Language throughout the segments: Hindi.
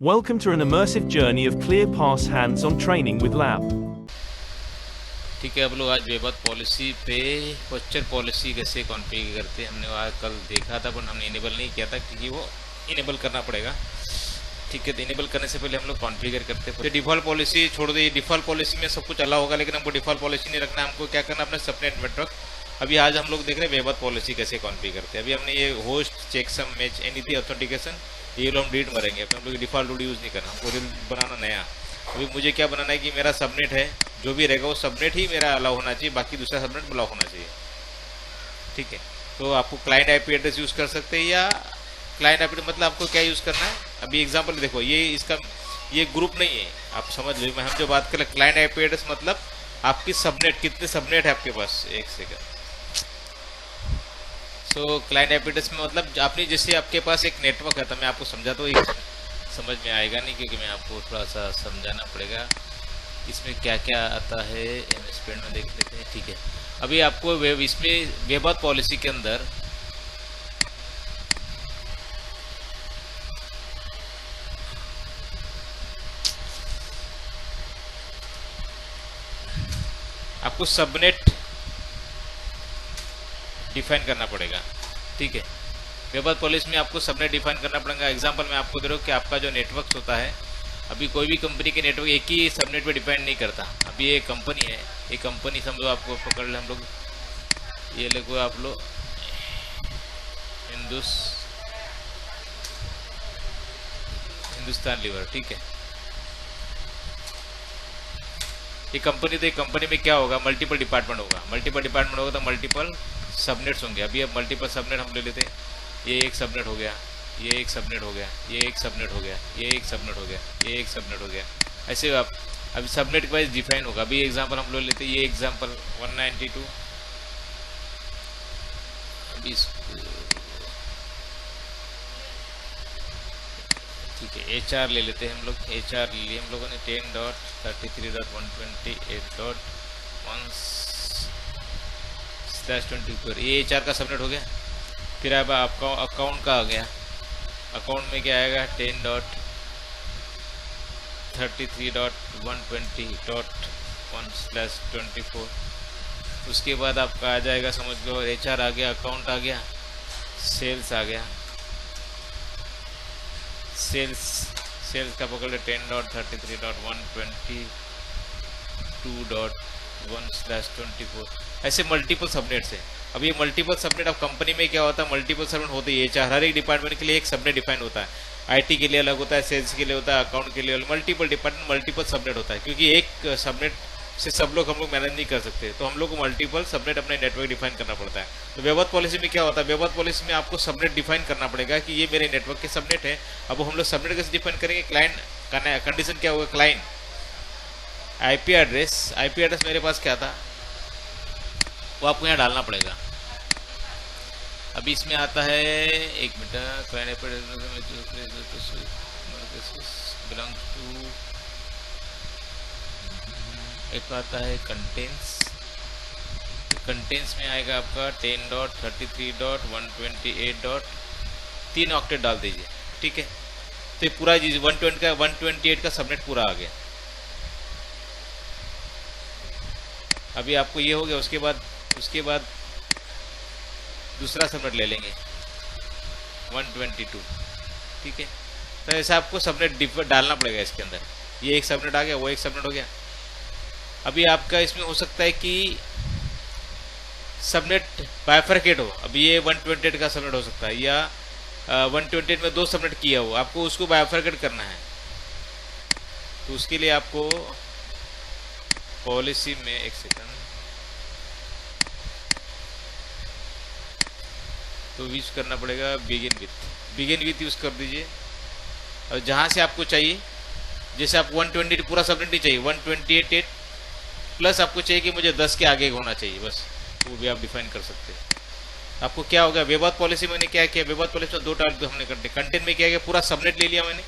Welcome to an immersive journey of ClearPass hands-on training with lab. ठीक है, अब लोग आज वेब पॉलिसी पे पोस्चर पॉलिसी कैसे कॉन्फ़िगर करते हैं। हमने वहाँ कल देखा था पर हमने इनेबल नहीं किया था क्योंकि वो इनेबल करना पड़ेगा। ठीक है, तो इनेबल करने से पहले हम लोग कॉन्फ़िगर करते हैं। तो डिफ़ॉल्ट पॉलिसी छोड़ दो, डिफ़ॉल्ट पॉलिसी में सब कुछ अलाउ होगा, लेकिन हमको डिफ़ॉल्ट पॉलिसी नहीं रखना। हमको क्या करना, अपना सबनेट नेटवर्क। अभी आज हम लोग देख रहे हैं वेब पॉलिसी कैसे कॉन्फ़िगर करते हैं। अभी हमने ये होस्ट चेकसम मैच एनीथी ऑथेंटिकेशन ये लोग हम डिलीट मरेंगे। हम लोग डिफ़ॉल्ट रूल यूज़ नहीं करना, हमको रूल बनाना नया। अभी मुझे क्या बनाना है कि मेरा सबनेट है, जो भी रहेगा वो सबनेट ही मेरा अलाउ होना चाहिए, बाकी दूसरा सबनेट ब्लॉक होना चाहिए। ठीक है, तो आपको क्लाइंट आईपी एड्रेस यूज़ कर सकते हैं या क्लाइंट आईपी मतलब आपको क्या यूज़ करना है। अभी एग्जांपल देखो, ये इसका ये ग्रुप नहीं है, आप समझ लो। हम जो बात करें क्लाइंट आईपी एड्रेस मतलब आपकी सबनेट, कितने सबनेट है आपके पास। एक सेकंड। सो क्लाइंट आईपी एड्रेस में मतलब आपने जैसे आपके पास एक नेटवर्क है, तो मैं आपको समझाता हूँ, समझ में आएगा नहीं क्योंकि मैं आपको थोड़ा सा समझाना पड़ेगा इसमें क्या क्या आता है। एमएस पेंट में देख लेते हैं। ठीक है, अभी आपको वेब इसमें वेब पॉलिसी के अंदर आपको सबनेट डिफाइन करना पड़ेगा। ठीक है, वेब पॉलिसी में आपको सबनेट डिफाइन करना पड़ेगा। एग्जांपल मैं आपको दे रहा हूँ कि आपका जो नेटवर्क होता है, अभी कोई भी कंपनी के नेटवर्क एक ही सबनेट पे डिपेंड नहीं करता। अभी ये कंपनी है, ये कंपनी समझो, आपको पकड़ ले हम लोग, ये देखो आप लोग हिंदुस्तान लीवर। ठीक है, ये कंपनी, तो ये कंपनी में क्या होगा, मल्टीपल डिपार्टमेंट होगा। मल्टीपल डिपार्टमेंट होगा तो मल्टीपल सबनेट्स होंगे। अभी अब मल्टीपल सबनेट हम ले लेते हैं। ये एक सबनेट हो गया, ये एक सबनेट हो गया, ये एक सबनेट हो गया, ये एक सबनेट हो गया, ये एक सबनेट हो गया। ऐसे आप अभी सबनेट वाइज डिफाइन होगा। अभी एग्जांपल हम लोग लेते हैं, ये एग्जांपल 192। अभी ठीक है, HR ले लेते हैं हम लोग। HR ले लिए हम लोगों ने 10.33.128.1/24। ये HR का सबनेट हो गया। फिर अब आपका अकाउंट का आ गया। अकाउंट में क्या आएगा, 10.33.120.1/24। उसके बाद आपका आ जाएगा, समझ लो, HR आ गया, अकाउंट आ गया, सेल्स आ गया। सेल्स का पकड़ ले 10.33.122.1/24। ऐसे मल्टीपल सबनेट्स है। अब ये मल्टीपल सबनेट, अब कंपनी में क्या होता है, मल्टीपल सबनेट होते ही HR हर एक डिपार्टमेंट के लिए एक सबनेट डिफाइन होता है। IT के लिए अलग होता है, सेल्स के लिए होता है, अकाउंट के लिए मल्टीपल डिपार्टमेंट, मल्टीपल सबनेट होता है। क्योंकि एक सबनेट से सब लोग हम लोग मैनेज नहीं कर सकते, तो हम लोग को मल्टीपल सबनेट अपने नेटवर्क डिफाइन करना पड़ता है। तो वेब पॉलिसी में क्या होता है, वेब पॉलिसी में आपको सबनेट डिफाइन करना पड़ेगा कि ये मेरे नेटवर्क के सबनेट है। अब हम लोग सबनेट कैसे डिफाइन करेंगे, क्लाइंट का कंडीशन क्या होगा, क्लाइंट आईपी एड्रेस मेरे पास क्या था वो आपको यहाँ डालना पड़ेगा। अभी इसमें आता है, एक मिनट, क्लाइंट बिलोंग टू, एक आता है कंटेंट्स में आएगा आपका 10.33.128. 3 ऑक्टेट डाल दीजिए। ठीक है, तो ये पूरा चीज 128 का सबनेट पूरा आ गया। अभी आपको ये हो गया। उसके बाद दूसरा सबनेट ले लेंगे 122। ठीक है, तो ऐसा आपको सबनेट डालना पड़ेगा इसके अंदर। ये एक सबनेट आ गया, वो एक सबनेट हो गया। अभी आपका इसमें हो सकता है कि सबनेट बाइफरकेट हो। अभी ये 128 का सबनेट हो सकता है, या 128 में 2 सबनेट किया हो, आपको उसको बाइफरकेट करना है। तो उसके लिए आपको पॉलिसी में, एक सेकंड, तो यूज करना पड़ेगा बिगिन विथ यूज कर दीजिए। और जहाँ से आपको चाहिए, जैसे आप 128 पूरा सबनेट नहीं चाहिए, 128 प्लस आपको चाहिए कि मुझे 10 के आगे होना चाहिए, बस वो भी आप डिफाइन कर सकते हैं। आपको क्या होगा, वेब पॉलिसी मैंने क्या किया, वेब पॉलिसी में 2 टाइप हमने करते। कंटेंट में क्या किया, पूरा सबनेट ले लिया मैंने,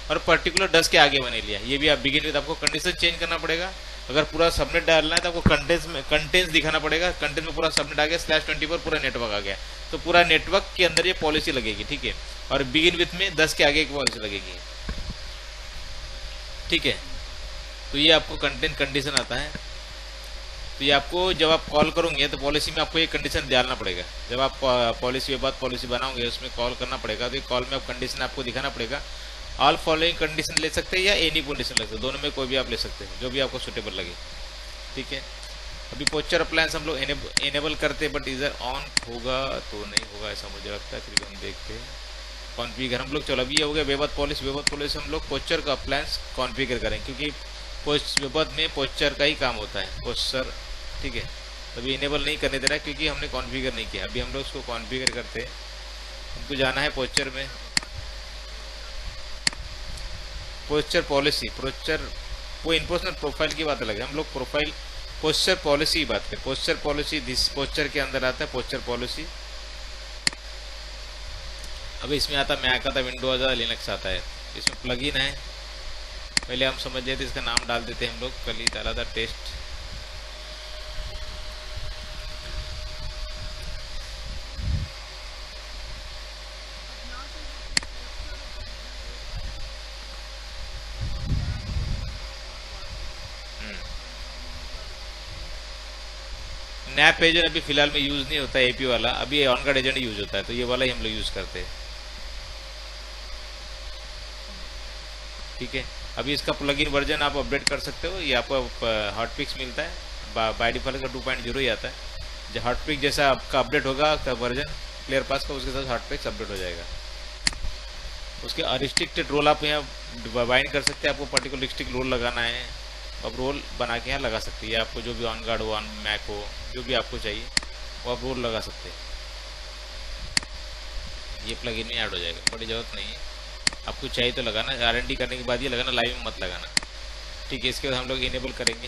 और पर्टिकुलर 10 के आगे मैंने लिया। ये भी आप बिगिन विद, आपको कंडीशन चेंज करना पड़ेगा। अगर पूरा सबनेट डालना है तो आपको कंटेंट्स दिखाना पड़ेगा। कंटेंट में पूरा सबनेट आ गया, /24 पूरा नेटवर्क आ गया, तो पूरा नेटवर्क के अंदर ये पॉलिसी लगेगी। ठीक है, और बिगिन विथ में 10 के आगे एक पॉलिसी लगेगी। ठीक है। तो ये आपको कंटेंट कंडीशन आता है। तो ये आपको जब आप कॉल करोगे तो पॉलिसी में आपको ये कंडीशन डालना पड़ेगा। जब आप पॉलिसी के बाद पॉलिसी बनाओगे उसमें कॉल करना पड़ेगा, तो कॉल में आप कंडीशन आपको दिखाना पड़ेगा। ऑल फॉलोइंग कंडीशन ले सकते हैं या एनी कंडीशन ले सकते हैं, दोनों में कोई भी आप ले सकते हैं जो भी आपको सूटेबल लगे। ठीक है। अभी पोस्चर अप्लायंस हम लोग एनेबल करते हैं, बट इधर ऑन होगा तो नहीं होगा ऐसा मुझे लगता है। फिर भी हम देखते हैं। कॉन्फ़िगर हम लोग, चलो अभी ये हो गया वेबत पॉलिसी हम लोग पोस्चर का अप्लायंस कॉन्फ़िगर करें, क्योंकि वेबत में पोस्चर का ही काम होता है, पोस्चर। ठीक है। अभी इनेबल नहीं करने दे रहा है क्योंकि हमने कॉन्फ़िगर नहीं किया। अभी हम लोग उसको कॉन्फ़िगर करते हैं। हमको जाना है पोस्चर में, पोस्चर पॉलिसी, पोस्चर वो इन्फॉर्मेशन प्रोफाइल की बात अलग है। हम लोग प्रोफाइल पोस्चर पॉलिसी की बात करें। पोस्चर पॉलिसी दिस पोस्चर के अंदर आता है पोस्चर पॉलिसी। अभी इसमें आता मैक आता, विंडोज आता, लिनक्स आता है। इसमें प्लगइन है, पहले हम समझ लेते, इसका नाम डाल देते हैं हम लोग। कल ही डाला था टेस्ट। नैप एजेंट अभी फिलहाल में यूज नहीं होता है, एपी वाला। अभी ऑनगार्ड एजेंट यूज होता है, तो ये वाला ही हम लोग यूज करते हैं। ठीक है। अभी इसका प्लगइन वर्जन आप अपडेट कर सकते हो। ये आपको हॉटपिक्स मिलता है, बाय डिफॉल्ट का 2.0 ही आता है। जो हॉटपिक जैसा आपका अपडेट होगा वर्जन क्लियर पास का, उसके साथ हॉटपिक्स अपडेट हो जाएगा। उसके अनरिस्ट्रिक्टेड रोल आप यहाँ बाइंड कर सकते हैं। आपको पर्टिकुलर रिस्ट्रिक्ट रोल लगाना है, आप रोल बना के यहाँ लगा सकते हैं। आपको जो भी ऑन गार्ड हो, ऑन मैक हो, जो भी आपको चाहिए वो आप रोल लगा सकते हैं। ये प्लगइन में ऐड हो जाएगा, बड़ी ज़रूरत नहीं है। आपको चाहिए तो लगाना, R&D करने के बाद ये लगाना, लाइव में मत लगाना। ठीक है। इसके बाद हम लोग इनेबल करेंगे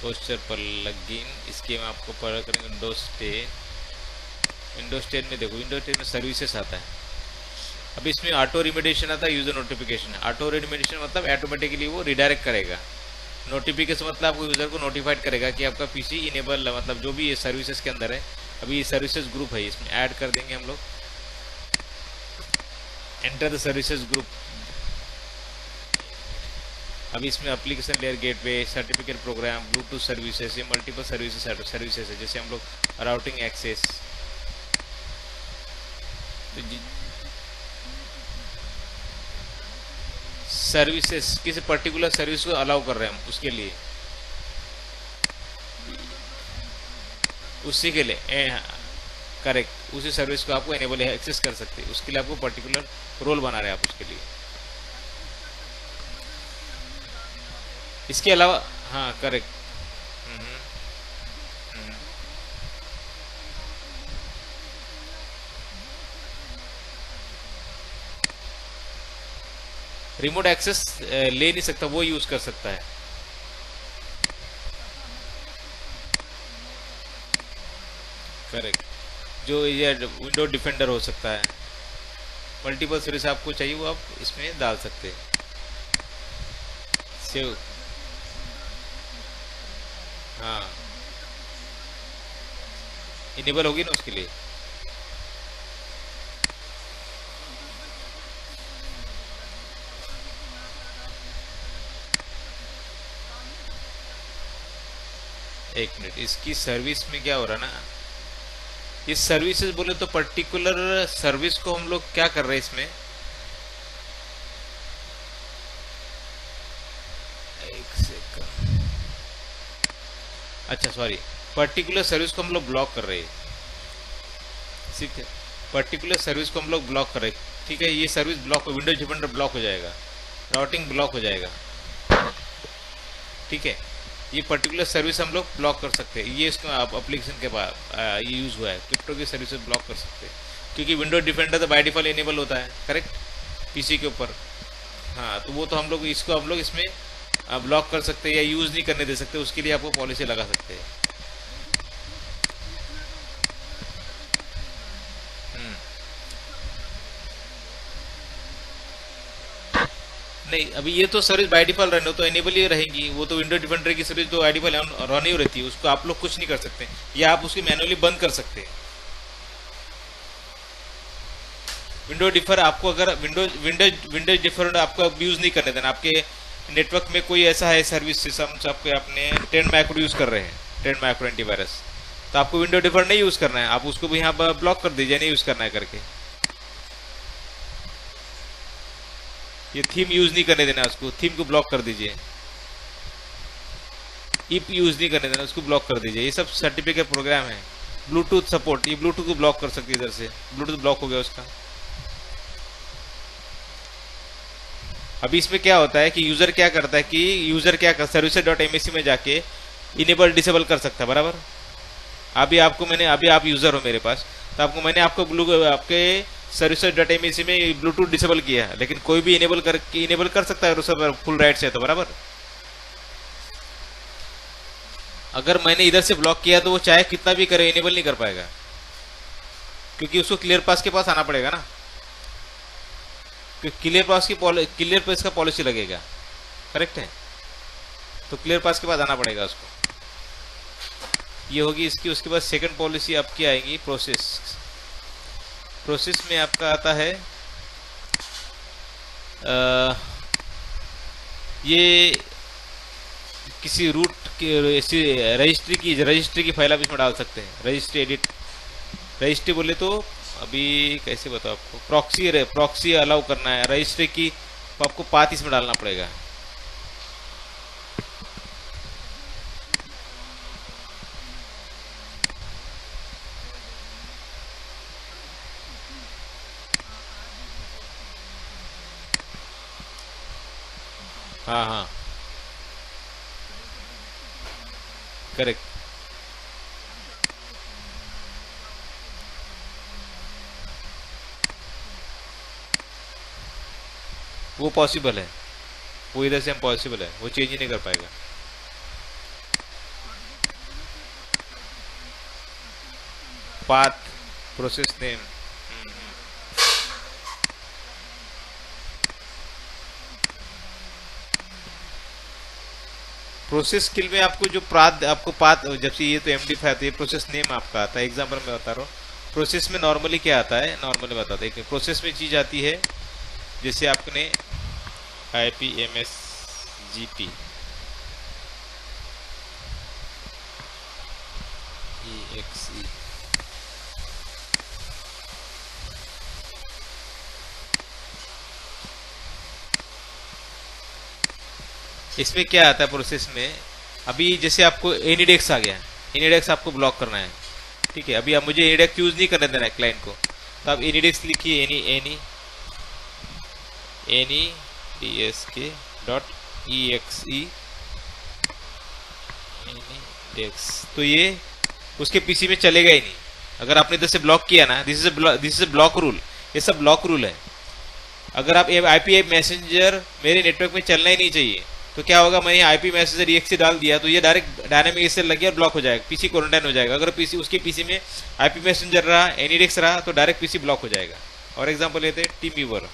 पोस्चर प्लगइन। इसके में आपको पढ़ करेंगे विंडोज 10 में। देखो विंडोज 10 में सर्विसेज आता है। अब इसमें ऑटो रिमेडिएशन आता है, यूजर नोटिफिकेशन। ऑटो रिमेडिएशन मतलब ऑटोमेटिकली वो रिडायरेक्ट करेगा। नोटिफिकेशन मतलब आपको यूजर को नोटिफाइड करेगा कि आपका पीसी इनेबल, मतलब जो भी ये सर्विसेज के अंदर है। अभी ये सर्विसेज ग्रुप है, इसमें ऐड कर देंगे हम लोग। Enter the services group. अभी इसमें application layer gateway, certificate program, bluetooth services, ये मल्टीपल सर्विसेज है। जैसे हम लोग राउटिंग एक्सेस, तो सर्विसेज किसी पर्टिकुलर सर्विस को अलाउ कर रहे हैं हम, उसके लिए, उसी के लिए करेक्ट, उसी सर्विस को आपको एनेबल एक्सेस कर सकते हैं। उसके लिए आपको पर्टिकुलर रोल बना रहे हैं आप उसके लिए। इसके अलावा हाँ करेक्ट। रिमोट एक्सेस ले नहीं सकता, वो यूज कर सकता है। करेक्ट। जो ये विंडो डिफेंडर हो सकता है, मल्टीपल सर्विस आपको चाहिए वो आप इसमें डाल सकते हैं। सेव, हाँ इनेबल होगी ना उसके लिए। एक मिनट, इसकी सर्विस में क्या हो रहा है ना, इस सर्विसेज बोले तो पर्टिकुलर सर्विस को हम लोग क्या कर रहे हैं इसमें, एक सेकंड, अच्छा सॉरी, पर्टिकुलर सर्विस को हम लोग ब्लॉक कर रहे हैं। ठीक है। पर्टिकुलर सर्विस को हम लोग ब्लॉक कर रहे हैं। ठीक है। ये service block, Windows defender block हो जाएगा, राउटिंग ब्लॉक हो जाएगा। ठीक है। ये पर्टिकुलर सर्विस हम लोग ब्लॉक कर सकते हैं। ये इसका एप्लीकेशन के बाद ये यूज हुआ है, क्रिप्टो की सर्विसेज ब्लॉक कर सकते हैं, क्योंकि विंडो डिफेंडर तो बाय डिफॉल्ट इनेबल होता है, करेक्ट, पीसी के ऊपर। हाँ, तो वो तो हम लोग इसको इसमें ब्लॉक कर सकते हैं या यूज नहीं करने दे सकते, उसके लिए आपको पॉलिसी लगा सकते हैं। नहीं, अभी ये तो सर्विस बाय डिफॉल्ट रन हो तो एनेबल ही रहेगी। वो तो विंडो डिफेंडर की सर्विस तो बाय डिफॉल्ट रन ही रहती है, उसको आप लोग कुछ नहीं कर सकते, या आप उसकी मैनुअली बंद कर सकते हैं। विंडो डिफर आपको अगर विंडो डिफर आपको यूज नहीं करने देना। आपके नेटवर्क में कोई ऐसा है सर्विस सिस्टम आपके अपने 10 माइक्रो यूज कर रहे हैं, 10 माइक्रो एंटीवायरस, तो आपको विंडो डिफर नहीं यूज करना है, आप उसको भी यहाँ पर ब्लॉक कर दीजिए, नहीं यूज करना है करके। ये थीम यूज नहीं करने देना, उसको थीम को ब्लॉक कर दीजिए। इप यूज नहीं करने देना, उसको ब्लॉक कर दीजिए। ये सब सर्टिफिकेट प्रोग्राम है। ब्लूटूथ सपोर्ट, ये ब्लूटूथ को ब्लॉक कर सकती है इधर से, ब्लूटूथ ब्लॉक हो गया उसका। अभी इसमें क्या होता है कि यूजर क्या करता है कि यूजर क्या कर services.msc में जाके इनेबल डिसेबल कर सकता है, बराबर। अभी आपको मैंने, अभी आप यूजर हो मेरे पास, तो आपको मैंने आपके services.msc में ब्लूटूथ डिसेबल किया है, लेकिन कोई भी इनेबल कर सकता है सब फुल राइट से, तो बराबर। अगर मैंने इधर से ब्लॉक किया तो वो चाहे कितना भी करे इनेबल नहीं कर पाएगा, क्योंकि उसको क्लियर पास के पास आना पड़ेगा ना, क्योंकि क्लियर पास का पॉलिसी लगेगा, करेक्ट है। तो क्लियर पास के पास आना पड़ेगा उसको। ये होगी इसकी। उसके बाद सेकंड पॉलिसी आपकी आएगी प्रोसेस। प्रोसेस में आपका आता है ये किसी रूट की रजिस्ट्री की फाइल आप इसमें डाल सकते हैं। रजिस्ट्री बोले तो अभी कैसे बताओ आपको, प्रॉक्सी अलाउ करना है रजिस्ट्री की, तो आपको पाथ इसमें डालना पड़ेगा। हाँ हाँ करेक्ट। वो पॉसिबल है, वो इधर से हम पॉसिबल है, वो चेंज ही नहीं कर पाएगा। Path, process name, process skill में आपको जो पाथ, जब से ये तो MD5 आता है, ये प्रोसेस नेम आपका आता है। एग्जांपल मैं बता रहा हूँ। प्रोसेस में नॉर्मली क्या आता है, नॉर्मली बताता है। प्रोसेस में चीज आती है जैसे आपने IPMSGP EXE, इसमें क्या आता है प्रोसेस में। अभी जैसे आपको एनीडेक्स आ गया, एनीडेक्स आपको ब्लॉक करना है, ठीक है। अभी आप मुझे एनीडेक्स यूज नहीं करने देना है क्लाइंट को, तो आप एनीडेक्स लिखिए, AnyDsk.exe एनीडेक्स, तो ये उसके पीसी में चलेगा ही नहीं। अगर आपने इधर से ब्लॉक किया ना, this is a block rule, ये सब ब्लॉक रूल है। अगर आप IP मैसेंजर मेरे नेटवर्क में चलना ही नहीं चाहिए, तो क्या होगा, मैंने IP मैसेंजर EXE डाल दिया तो ये डायरेक्ट डायनामिक SSL लग गया, ब्लॉक हो जाएगा, पीसी क्वारंटाइन हो जाएगा। अगर पीसी उसके पीसी में IP मैसेंजर रहा, एनीडेक्स रहा, तो डायरेक्ट पीसी ब्लॉक हो जाएगा। और एग्जांपल लेते हैं टीम व्यूअर।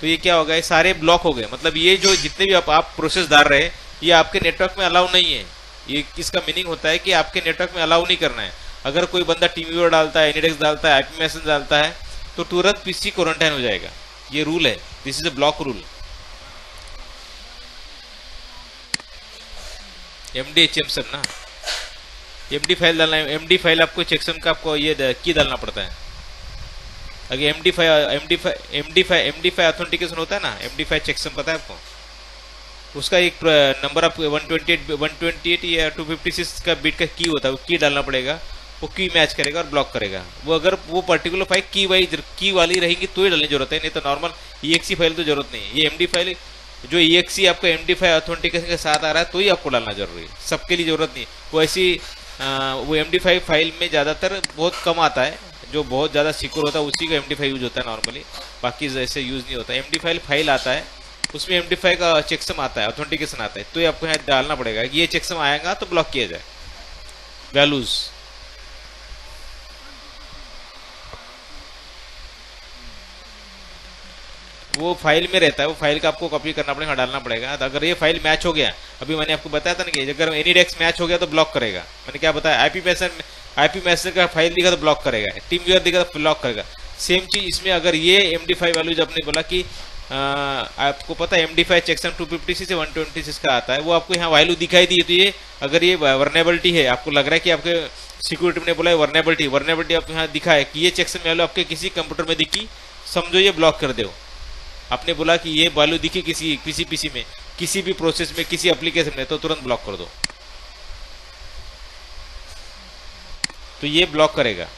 तो ये क्या होगा, ये सारे ब्लॉक हो गए। मतलब ये जो जितने भी आप प्रोसेस डाल रहे हैं, ये आपके नेटवर्क में अलाउ नहीं है। ये इसका मीनिंग होता है कि आपके नेटवर्क में अलाउ नहीं करना है। अगर कोई बंदा टीम व्यूअर डालता है, एनीडेक्स डालता है, IP मैसेज डालता है, तो तुरंत पीसी क्वारंटाइन हो जाएगा। ये रूल है, this is a block rule. MD checksum ना, MD फाइल डालना है। MD फाइल आपको चेकसम का आपको ये की डालना पड़ता है। अगर MD5 ऑथेंटिकेशन होता है ना, MD5 चेकसम पता है आपको, उसका एक नंबर आप 128 या 256 का बिट का की होता है, वो की डालना पड़ेगा। वो की मैच करेगा और ब्लॉक करेगा। वो अगर वो पर्टिकुलर फाइल की वाली रहेगी तो ही डालने की जरूरत है, नहीं तो नॉर्मल EXE फाइल तो जरूरत नहीं है। ये MD फाइल जो EXE आपको MD5 ऑथेंटिकेशन के साथ आ रहा है तो ही आपको डालना जरूरी है, सबके लिए जरूरत नहीं। वो ऐसी वो MD5 फाइल में ज़्यादातर बहुत कम आता है, जो बहुत ज़्यादा सिक्योर होता है उसी का MD5 यूज होता है नॉर्मली, बाकी ऐसे यूज नहीं होता। MD5 फाइल आता है, उसमें MD5 का चेकसम आता है, ऑथेंटिकेशन आता है, तो ये आपको यहाँ डालना पड़ेगा। ये चेकसम आएगा तो ब्लॉक किया जाए। वैल्यूज, वो फाइल में रहता है, वो फाइल का आपको कॉपी करना पड़ेगा, डालना पड़ेगा। तो अगर ये फाइल मैच हो गया, अभी मैंने आपको बताया था ना कि अगर एनीडेक्स मैच हो गया तो ब्लॉक करेगा। मैंने क्या बताया, आईपी मैसेज का फाइल दिखा तो ब्लॉक करेगा, टीम व्यूअर दिखा तो ब्लॉक करेगा। सेम चीज इसमें अगर ये MD5 वैल्यूज आपने बोला कि आपको पता है MD5 चेकसम 256 से 126 का आता है, वो आपको यहाँ वैल्यू दिखाई दी, तो ये अगर ये वर्नेबिलिटी है, आपको लग रहा है कि आपके सिक्योरिटी ने बोला है वर्नेबिलिटी आपको यहाँ दिखा है कि ये चेकसम वैल्यू आपके किसी कंप्यूटर में दिखी, समझो ये ब्लॉक कर दो। आपने बोला कि ये वैल्यू दिखी किसी पीसी में, किसी भी प्रोसेस में, किसी एप्लीकेशन में, तो तुरंत ब्लॉक कर दो, तो ये ब्लॉक करेगा।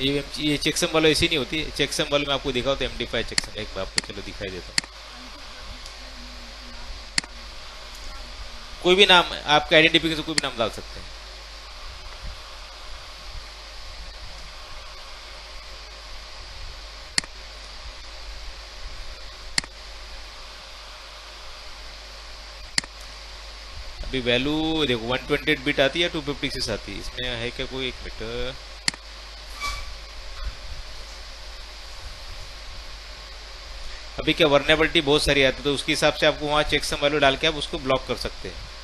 ये चेकसम वालों ऐसी नहीं होती। चेकसम वालों में आपको दिखाओ तो MD5 चेकसम, एक बार आपको चलो दिखाई देता हूँ। कोई भी नाम आपका आइडेंटिफिकेशन, कोई भी नाम डाल सकते हैं। अभी वैल्यू देखो 128 बिट आती है, 256 आती है, इसमें है क्या कोई, एक मिनट। अभी क्या वर्नेबिलिटी बहुत सारी आती है, तो उसके हिसाब से आपको वहाँ चेकसम वैल्यू डाल के आप उसको ब्लॉक कर सकते हैं।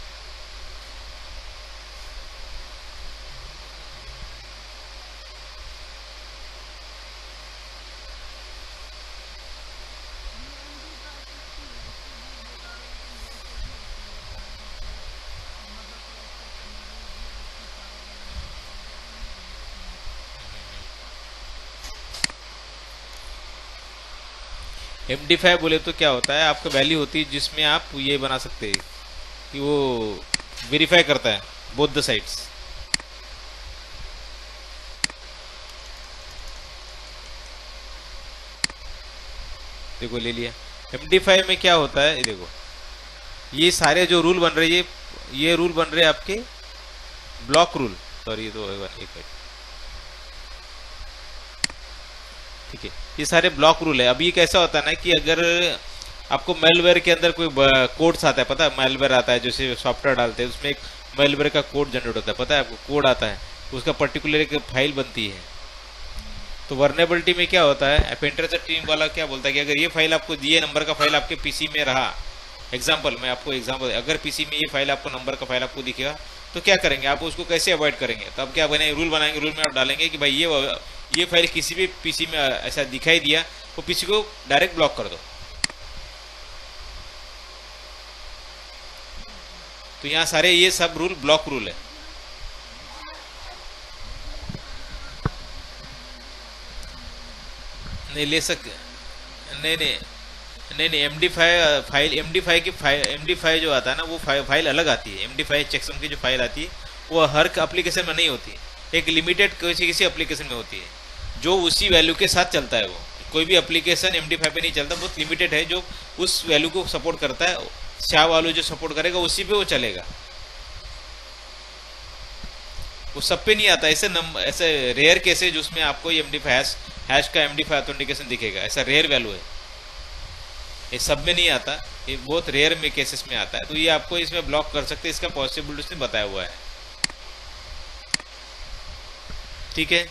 MD5 बोले तो क्या होता है, आपका वैल्यू होती है जिसमें आप ये बना सकते हैं कि वो वेरीफाई करता है बोथ द साइड्स। देखो ले लिया। MD5 में क्या होता है, ये देखो, ये सारे जो रूल बन रहे हैं, ये रूल बन रहे हैं आपके ब्लॉक रूल, सॉरी ये तो एक मिनट, ठीक है, ये सारे ब्लॉक रूल है। अब ये कैसा होता है ना कि अगर आपको मेलवेयर के अंदर कोई कोड्स आता है, पता है मेलवेयर आता है, जैसे सॉफ्टवेयर डालते हैं उसमें एक मेलवेयर का कोड जनरेट होता है, पता है आपको, कोड आता है, उसका पर्टिकुलर एक फाइल बनती है। तो वर्नेबिलिटी में क्या होता है, पेंट्रेसर टीम वाला क्या बोलता है कि अगर ये फाइल आपको, ये नंबर का फाइल आपके पीसी में रहा, एग्जाम्पल मैं आपको एग्जाम्पल, अगर पीसी में ये फाइल आपको, नंबर का फाइल आपको दिखेगा, तो क्या करेंगे आप उसको कैसे अवॉइड करेंगे, तो अब क्या बने, रूल बनाएंगे, रूल में आप डालेंगे कि भाई ये फाइल किसी भी पीसी में ऐसा दिखाई दिया, वो पीसी को डायरेक्ट ब्लॉक कर दो। तो यहाँ सारे ये सब रूल ब्लॉक रूल है। नहीं ले सक नहीं नहीं नहीं नहीं MD5 जो आता है ना, वो फाइल अलग आती है। MD5 चेकसम की जो फाइल आती है वो हर एप्लीकेशन में नहीं होती, एक लिमिटेड किसी एप्लीकेशन में होती है जो उसी वैल्यू के साथ चलता है। वो कोई भी एप्लीकेशन MD5 पे नहीं चलता, बहुत लिमिटेड है जो उस वैल्यू को सपोर्ट करता है, स्या वालू जो सपोर्ट करेगा उसी पे वो चलेगा, वो सब पे नहीं आता। ऐसे रेयर केसेज उसमें आपको MD5 हैश का MD5 ऑथेंटिकेशन दिखेगा, ऐसा रेयर वैल्यू है, ये सब में नहीं आता, ये बहुत रेयर में केसेस में आता है। तो ये आपको इसमें ब्लॉक कर सकते हैं, इसका पॉसिबिलिटी उसने बताया हुआ है, ठीक है।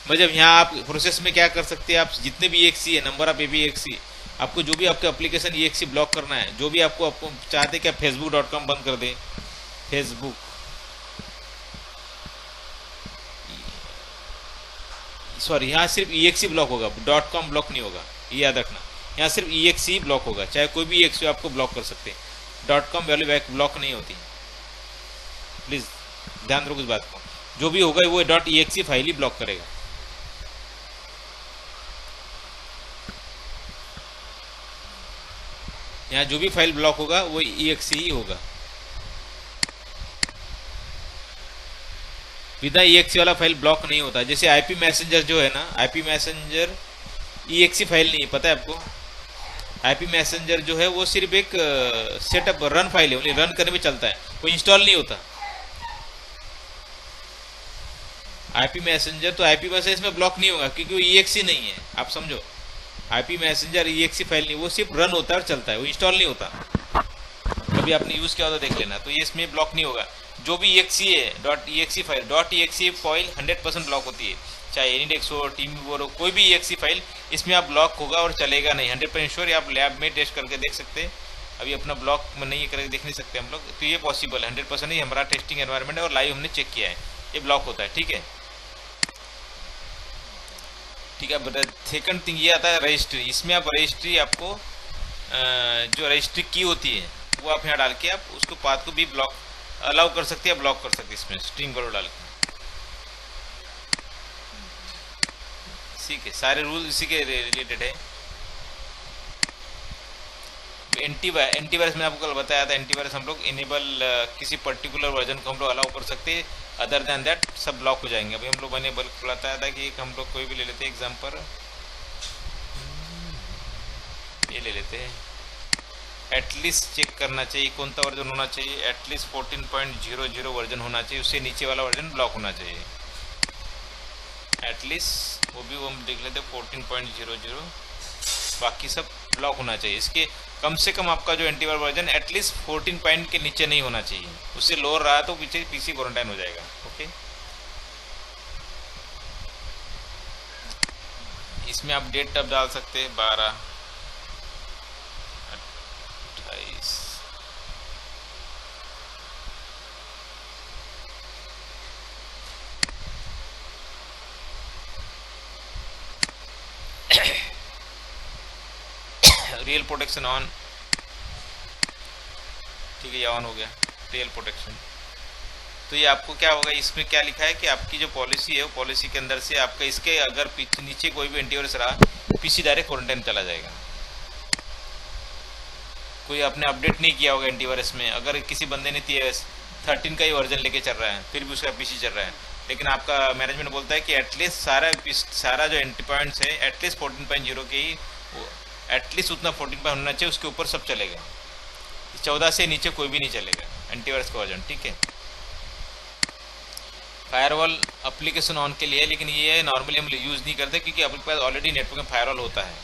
मतलब यहाँ आप प्रोसेस में क्या कर सकते हैं, आप जितने भी EXE है, नंबर ऑफ EXE, आपको जो भी आपके एप्लीकेशन EXE ब्लॉक करना है, जो भी आपको चाहते हैं कि आप facebook.com बंद कर दें, फेसबुक, सॉरी यहाँ सिर्फ EXE ब्लॉक होगा, .com ब्लॉक नहीं होगा, ये याद रखना, यहाँ सिर्फ EXE ब्लॉक होगा, चाहे कोई भी EXE आपको ब्लॉक कर सकते हैं, .com वैल्यू ब्लॉक नहीं होती, प्लीज ध्यान रखो इस बात को, जो भी होगा वो .exe फाइल ही ब्लॉक करेगा। यहाँ जो भी फाइल ब्लॉक होगा वो EXE ही होगा, बिना EXE वाला फाइल ब्लॉक नहीं होता। जैसे IP मैसेंजर जो है ना, IP मैसेंजर EXE फाइल नहीं, पता है आपको, IP मैसेंजर जो है वो सिर्फ एक सेटअप रन फाइल है, ओनली रन करने में चलता है, वो इंस्टॉल नहीं होता। IP मैसेंजर, तो IP मैसेंजर में ब्लॉक नहीं होगा क्योंकि वो EXE नहीं है, आप समझो, IP मैसेंजर EXE फाइल नहीं, वो सिर्फ रन होता है और चलता है, वो इंस्टॉल नहीं होता। कभी आपने यूज किया हो तो देख लेना, तो ये इसमें ब्लॉक नहीं होगा। जो भी EXE है .exe फाइल 100% ब्लॉक होती है, चाहे एनीडेक्स हो, टीम व्यूअर हो, कोई भी exe फाइल इसमें आप ब्लॉक होगा और चलेगा नहीं। 100% श्योर, आप लैब में टेस्ट करके देख सकते हैं। अभी अपना ब्लॉक में नहीं करके देख नहीं सकते हम लोग, तो ये पॉसिबल है। 100% नहीं, हमारा टेस्टिंग एनवायरनमेंट है और लाइव हमने चेक किया है, ये ब्लॉक होता है। ठीक है, ठीक है। सेकंड थिंग ये आता है रजिस्ट्री। इसमें आप रजिस्ट्री आपको जो रजिस्ट्री की होती है वो आप यहाँ डाल के आप उसको पाथ को भी ब्लॉक अलाउ कर सकते हैं, ब्लॉक कर सकते हैं इसमें स्ट्रिंग वैल्यू डाल के। ठीक है, सारे रूल इसी के रिलेटेड है। एंटीवायरस में आपको कल बताया था, एंटीवायरस हम लोग इनेबल किसी पर्टिकुलर वर्जन को हम लोग अलाउ कर सकते हैं, अदर देन दैट सब ब्लॉक हो जाएंगे। अभी हम लोग मैंने बताया था कि एक हम लोग कोई भी ले लेते हैं एग्जाम्पल, ये ले लेते हैं। एटलीस्ट चेक करना चाहिए कौन सा वर्जन होना चाहिए, एटलीस्ट 14.00 वर्जन होना चाहिए, उससे नीचे वाला वर्जन ब्लॉक होना चाहिए एटलीस्ट, वो भी वो हम देख लेते हैं 14.00, बाकी सब ब्लॉक होना चाहिए। इसके कम से कम आपका जो एंटीवायरस वर्जन एटलीस्ट 14 पॉइंट के नीचे नहीं होना चाहिए, उससे लोअर रहा तो पीछे पीसी क्वारंटाइन हो जाएगा। ओके, इसमें आप डेट तब डाल सकते हैं 12/28। रियल प्रोटेक्शन ऑन, ठीक है, ये ऑन हो गया रियल प्रोटेक्शन। तो ये आपको क्या होगा, इसमें क्या लिखा है कि आपकी जो पॉलिसी है वो पॉलिसी के अंदर से आपका इसके अगर पीछे नीचे कोई भी एंटीवायरस रहा, पीसी डायरेक्ट क्वारंटाइन चला जाएगा। कोई आपने अपडेट नहीं किया होगा एंटीवायरस में, अगर किसी बंदे ने 13 का ही वर्जन लेके चल रहा है फिर भी उसका पीसी चल रहा है, लेकिन आपका मैनेजमेंट बोलता है कि एटलीस्ट सारा जो एंटी पॉइंट्स है एटलीस्ट 14.0 के ही, एटलीस्ट उतना 14 पॉइंट होना चाहिए, उसके ऊपर सब चलेगा, 14 से नीचे कोई भी नहीं चलेगा एंटीवायरस का वर्जन। ठीक है, फायरवॉल एप्लीकेशन ऑन के लिए है, लेकिन ये नॉर्मली हम यूज़ नहीं करते क्योंकि अपने पास ऑलरेडी नेटवर्क में फायरवॉल होता है।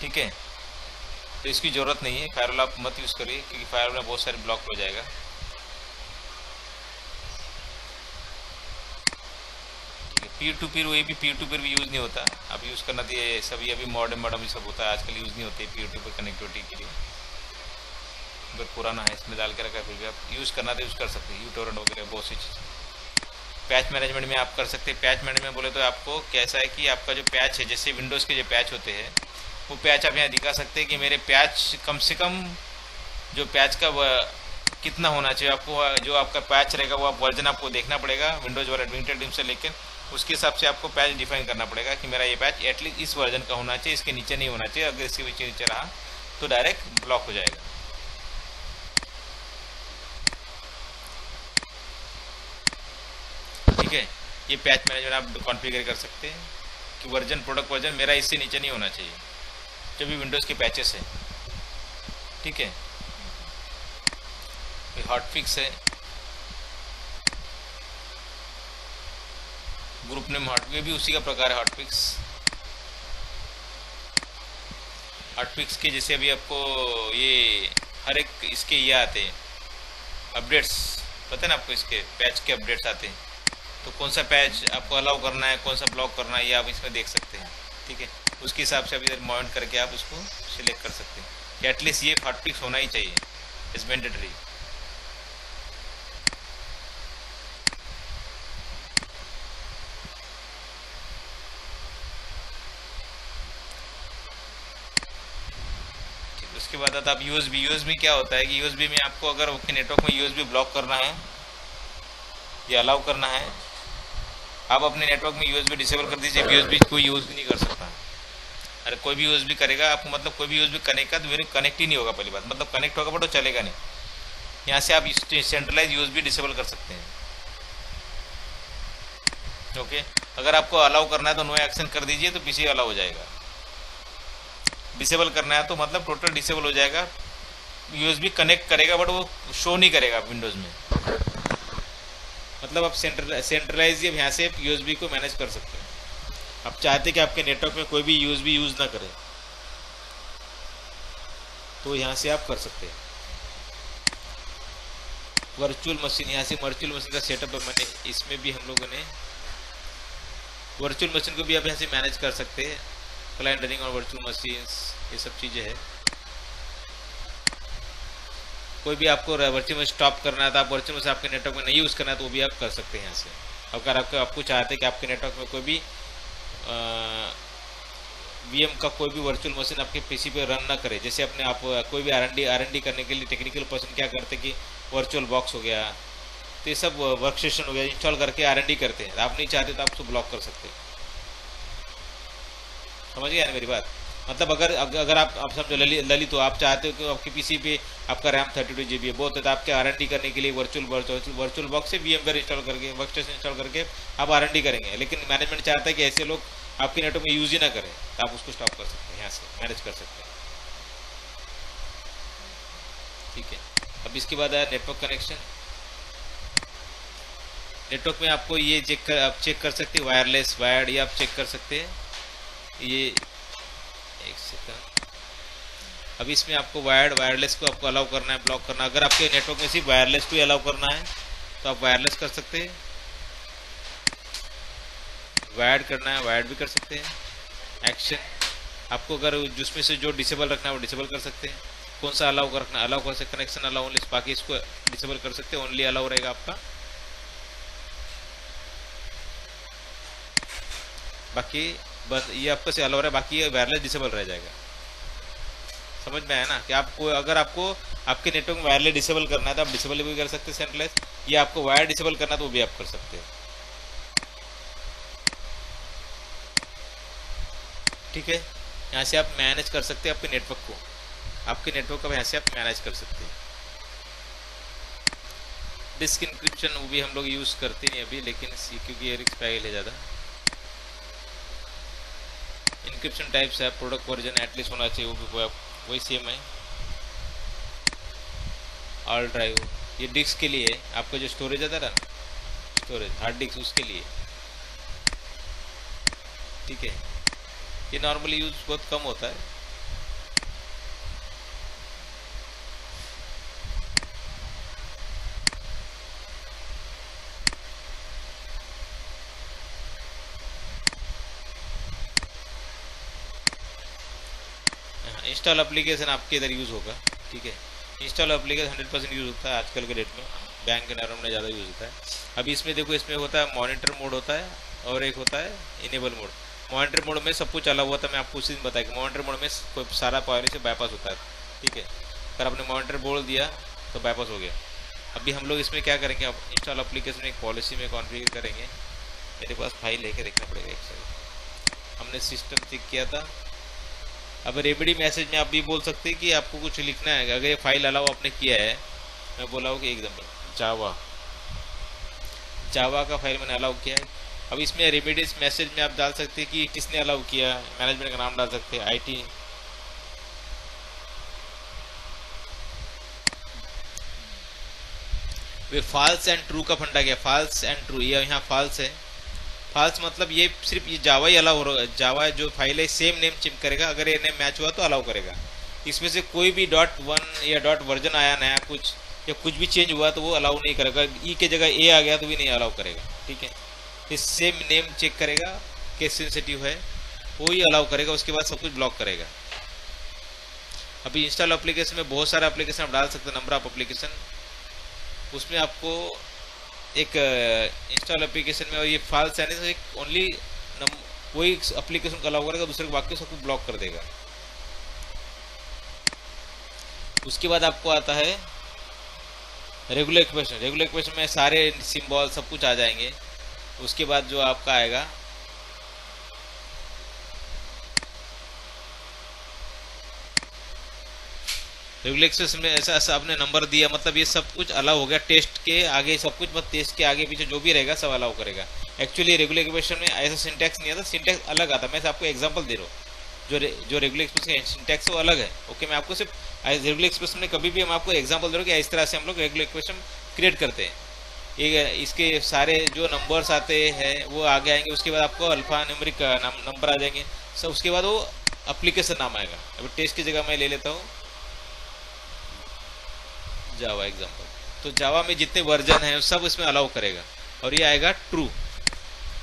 ठीक है, तो इसकी ज़रूरत नहीं है, फायरवॉल आप मत यूज़ करिए क्योंकि फायरवॉल में बहुत सारे ब्लॉक हो जाएगा। पीयर टू पीयर, वो भी पीयर टू पीयर भी यूज़ नहीं होता, अब यूज़ करना चाहिए सभी, अभी मॉडर्न ये सब होता है आजकल, यूज़ नहीं होते पीयर टू पीयर कनेक्टिविटी के लिए, बहुत पुराना है, इसमें डाल के रखा है, फिर भी आप यूज़ करना तो यूज़ कर सकते हैं, यूटोरेंट वगैरह बहुत सी चीज़। पैच मैनेजमेंट में आप कर सकते हैं। पैच मैनेजमेंट बोले तो आपको कैसा है कि आपका जो पैच है, जैसे विंडोज़ के जो पैच होते हैं वो पैच आप यहाँ दिखा सकते हैं कि मेरे पैच कम से कम जो पैच का कितना होना चाहिए, आपको जो आपका पैच रहेगा वो आप वर्जन आपको देखना पड़ेगा विंडोज़ वाला एडमिनिस्ट्रेटिव टीम से, लेकिन उसके हिसाब से आपको पैच डिफाइन करना पड़ेगा कि मेरा ये पैच एटलीस्ट इस वर्जन का होना चाहिए, इसके नीचे नहीं होना चाहिए, अगर इसके नीचे रहा तो डायरेक्ट ब्लॉक हो जाएगा। ठीक है, ये पैच मैनेजमेंट आप कॉन्फ़िगर कर सकते हैं कि वर्जन प्रोडक्ट वर्जन मेरा इससे नीचे नहीं होना चाहिए जो भी विंडोज़ के पैचेस है। ठीक है, हॉट फिक्स है, ग्रुप नेम हॉट, ये भी उसी का प्रकार है। हॉट फिक्स के जैसे अभी आपको ये हर एक इसके ये आते हैं अपडेट्स, पता है ना आपको, इसके पैच के अपडेट्स आते हैं, तो कौन सा पैच आपको अलाउ करना है, कौन सा ब्लॉक करना है, ये आप इसमें देख सकते हैं। ठीक है, उसके हिसाब से अभी मॉनिटर करके आप उसको सिलेक्ट कर सकते हैं कि एटलीस्ट ये हॉट फिक्स होना ही चाहिए, इज मैंडेटरी। उसके बाद आता आप यूएसबी क्या होता है कि यूएसबी में आपको अगर आपके नेटवर्क में यूएसबी ब्लॉक करना है या अलाउ करना है, आप अपने नेटवर्क में यूएसबी डिसेबल कर दीजिए, यूएसबी कोई यूज़ भी नहीं कर सकता। अरे कोई भी यूएसबी करेगा आपको, मतलब कोई भी यूएसबी कनेक्ट का तो मेरे कनेक्ट ही नहीं होगा, पहली बात, मतलब कनेक्ट होगा बट वो चलेगा नहीं। यहाँ से आप सेंट्रलाइज यूएसबी डिसेबल कर सकते हैं। ओके, अगर आपको अलाउ करना है तो नो एक्शन कर दीजिए तो पीसी अलाउ हो जाएगा। डिसेबल करना है तो मतलब टोटल डिसेबल हो जाएगा, यूएसबी कनेक्ट करेगा बट वो शो नहीं करेगा विंडोज़ में, मतलब आप सेंट्रलाइज यहाँ से यूएसबी को मैनेज कर सकते हैं। आप चाहते कि आपके नेटवर्क में कोई भी यूएसबी यूज़ ना करे तो यहाँ से आप कर सकते हैं। वर्चुअल मशीन, यहाँ से वर्चुअल मशीन का सेटअप मैंने इसमें भी हम लोगों ने वर्चुअल मशीन को भी आप यहाँ से मैनेज कर सकते हैं, क्लाइंट रनिंग और वर्चुअल मशीन्स, ये सब चीज़ें हैं। कोई भी आपको वर्चुअल मशीन स्टॉप करना है तो आप वर्चुअल मशीन आपके नेटवर्क में नहीं यूज़ करना है तो वो भी आप कर सकते हैं यहाँ से। अगर आपको चाहते हैं कि आपके नेटवर्क में कोई भी वीएम का कोई भी वर्चुअल मशीन आपके पीसी पे रन ना करे, जैसे अपने आप कोई भी आर&डी करने के लिए टेक्निकल पर्सन क्या करते हैं कि वर्चुअल बॉक्स हो गया, तो ये सब वर्क स्टेशन हो गया, इंस्टॉल करके आर&डी करते हैं। आप नहीं चाहते तो आप उसको ब्लॉक कर सकते हैं। समझ गए मेरी बात? मतलब अगर आप समझो ललित हो, आप चाहते हो कि आपके पीसी पे आपका रैम 32 GB है बहुत है, तो आपके आर&डी करने के लिए वर्चुअल बॉक्स से VMware इंस्टॉल करके, वर्क स्टेशन इंस्टॉल करके आप आर&डी करेंगे। लेकिन मैनेजमेंट चाहता है कि ऐसे लोग आपके नेटवर्क में यूज ही ना करें, तो आप उसको स्टॉप कर सकते हैं, यहाँ से मैनेज कर सकते हैं। ठीक है, अब इसके बाद आया नेटवर्क कनेक्शन। नेटवर्क में आपको ये आप चेक कर सकते हैं, वायरलेस वायर्ड, ये आप चेक कर सकते हैं। ये एक सेकंड, अब इसमें आपको वायरलेस को आपको अलाउ करना है, ब्लॉक करना है। अगर आपके नेटवर्क में सिर्फ वायरलेस को अलाउ करना है तो आप वायरलेस कर सकते हैं, वायर्ड करना है वायर्ड भी कर सकते हैं। एक्शन, आपको अगर जिसमें से जो डिसेबल रखना है वो डिसेबल कर सकते हैं। कौन सा अलाउ रखना है, अलाउ कर सकते, कनेक्शन अलाउ ओनली, बाकी इसको डिसेबल कर सकते हैं, ओनली अलाउ रहेगा आपका। बाकी बस ये आपका से अलाउ रहा है, बाकी ये वायरलेस डिसेबल रह जाएगा। समझ में आया ना कि आपको अगर आपको आपके नेटवर्क में वायरलेस डिसेबल करना है तो आप डिसेबल भी कर सकते हैं सेंट्रलाइज, या आपको वायर डिसेबल करना है तो वो भी आप कर सकते हैं। ठीक है, यहाँ से आप मैनेज कर सकते हैं अपने नेटवर्क को, आपके नेटवर्क को यहाँ से आप मैनेज कर सकते हैं। डिस्क इंक्रिप्शन वो भी हम लोग यूज़ करते हैं अभी, लेकिन क्योंकि ये रिस्क है ज़्यादा। इंक्रिप्शन टाइप्स है, प्रोडक्ट वर्जन एटलीस्ट होना चाहिए, वो भी वही सेम है। ऑल ड्राइव, ये डिस्क के लिए आपका जो स्टोरेज आता है ना, स्टोरेज हार्ड डिस्क, उसके लिए। ठीक है, ये नॉर्मली यूज बहुत कम होता है। इंस्टॉल एप्लीकेशन आपके इधर यूज़ होगा। ठीक है, इंस्टॉल एप्लीकेशन 100% यूज़ होता है आजकल के डेट में, बैंक के नरम में ज़्यादा यूज़ होता है। अभी इसमें देखो, इसमें होता है मॉनिटर मोड होता है और एक होता है इनेबल मोड। मॉनिटर मोड में सब कुछ अलग हुआ था, मैं आपको उसी दिन बताया कि मॉनिटर मोड में कोई सारा पॉलिसी बाईपास होता है। ठीक है, अगर आपने मॉनिटर बोल दिया तो बाईपास हो गया। अभी हम लोग इसमें क्या करेंगे, अब इंस्टॉल एप्लीकेशन एक पॉलिसी में कॉन्फ़िगर करेंगे। मेरे पास फाइल लेके देखना पड़ेगा एक सेकंड। हमने सिस्टम चेक किया था। अब रेमेडी मैसेज में आप भी बोल सकते हैं कि आपको कुछ लिखना है, अगर ये फाइल अलाउ आपने किया है, मैं बोला हूँ कि एकदम जावा का फाइल मैंने अलाउ किया है। अब इसमें रेमेडीज मैसेज में आप डाल सकते हैं कि किसने अलाउ किया, मैनेजमेंट का नाम डाल सकते हैं, IT। वे फॉल्स एंड ट्रू का फंडा क्या, फॉल्स एंड ट्रू, ये यहाँ फॉल्स है। फॉल्स मतलब ये सिर्फ ये जावा ही अलाउ हो, जावा जो फाइल है सेम नेम चिप करेगा, अगर ये नेम मैच हुआ तो अलाउ करेगा। इसमें से कोई भी .1 या .वर्जन आया नया कुछ, या कुछ भी चेंज हुआ तो वो अलाउ नहीं करेगा। ई के जगह ए आ गया तो भी नहीं अलाउ करेगा। ठीक है, ये सेम नेम चेक करेगा, केस सेंसिटिव है, वो ही अलाउ करेगा, उसके बाद सब कुछ ब्लॉक करेगा। अभी इंस्टॉल एप्लीकेशन में बहुत सारे एप्लीकेशन आप डाल सकते हैं, नंबर ऑफ एप्लीकेशन, उसमें आपको एक इंस्टॉल एप्लीकेशन में, और ये फॉल्स यानी तो एक ओनली वही एप्लीकेशन को अलाउ करेगा, दूसरे बाकी सबको ब्लॉक कर देगा। उसके बाद आपको आता है रेगुलर इक्वेशन। रेगुलर इक्वेशन में सारे सिंबल सब कुछ आ जाएंगे। उसके बाद जो आपका आएगा रेगुलर इक्वेशन में ऐसा आपने नंबर दिया, मतलब ये सब कुछ अलाउ हो गया। टेस्ट के आगे सब कुछ, मतलब टेस्ट के आगे पीछे जो भी रहेगा सब अलाउ करेगा। एक्चुअली रेगुलर इक्वेशन में ऐसा सिंटैक्स नहीं आता, सिंटैक्स अलग आता। मैं आपको एग्जांपल दे रहा हूँ, जो रेगुलर एक्सप्रेशन का सिंटैक्स वो अलग है। ओके, मैं आपको सिर्फ रेगुलर एक्सप्रेशन में कभी भी हम आपको एग्जांपल दे रहे हो कि इस तरह से हम लोग रेगुलर एक्सप्रेशन क्रिएट करते हैं। ये इसके सारे जो नंबर्स आते हैं वो आगे आएंगे, उसके बाद आपको अल्फा न्यूमेरिक नंबर आ जाएंगे सब, उसके बाद वो एप्लीकेशन नाम आएगा। अभी टेस्ट की जगह मैं ले लेता हूँ जावा एग्जांपल, तो जावा में जितने वर्जन हैं सब इसमें अलाउ करेगा, और ये आएगा ट्रू।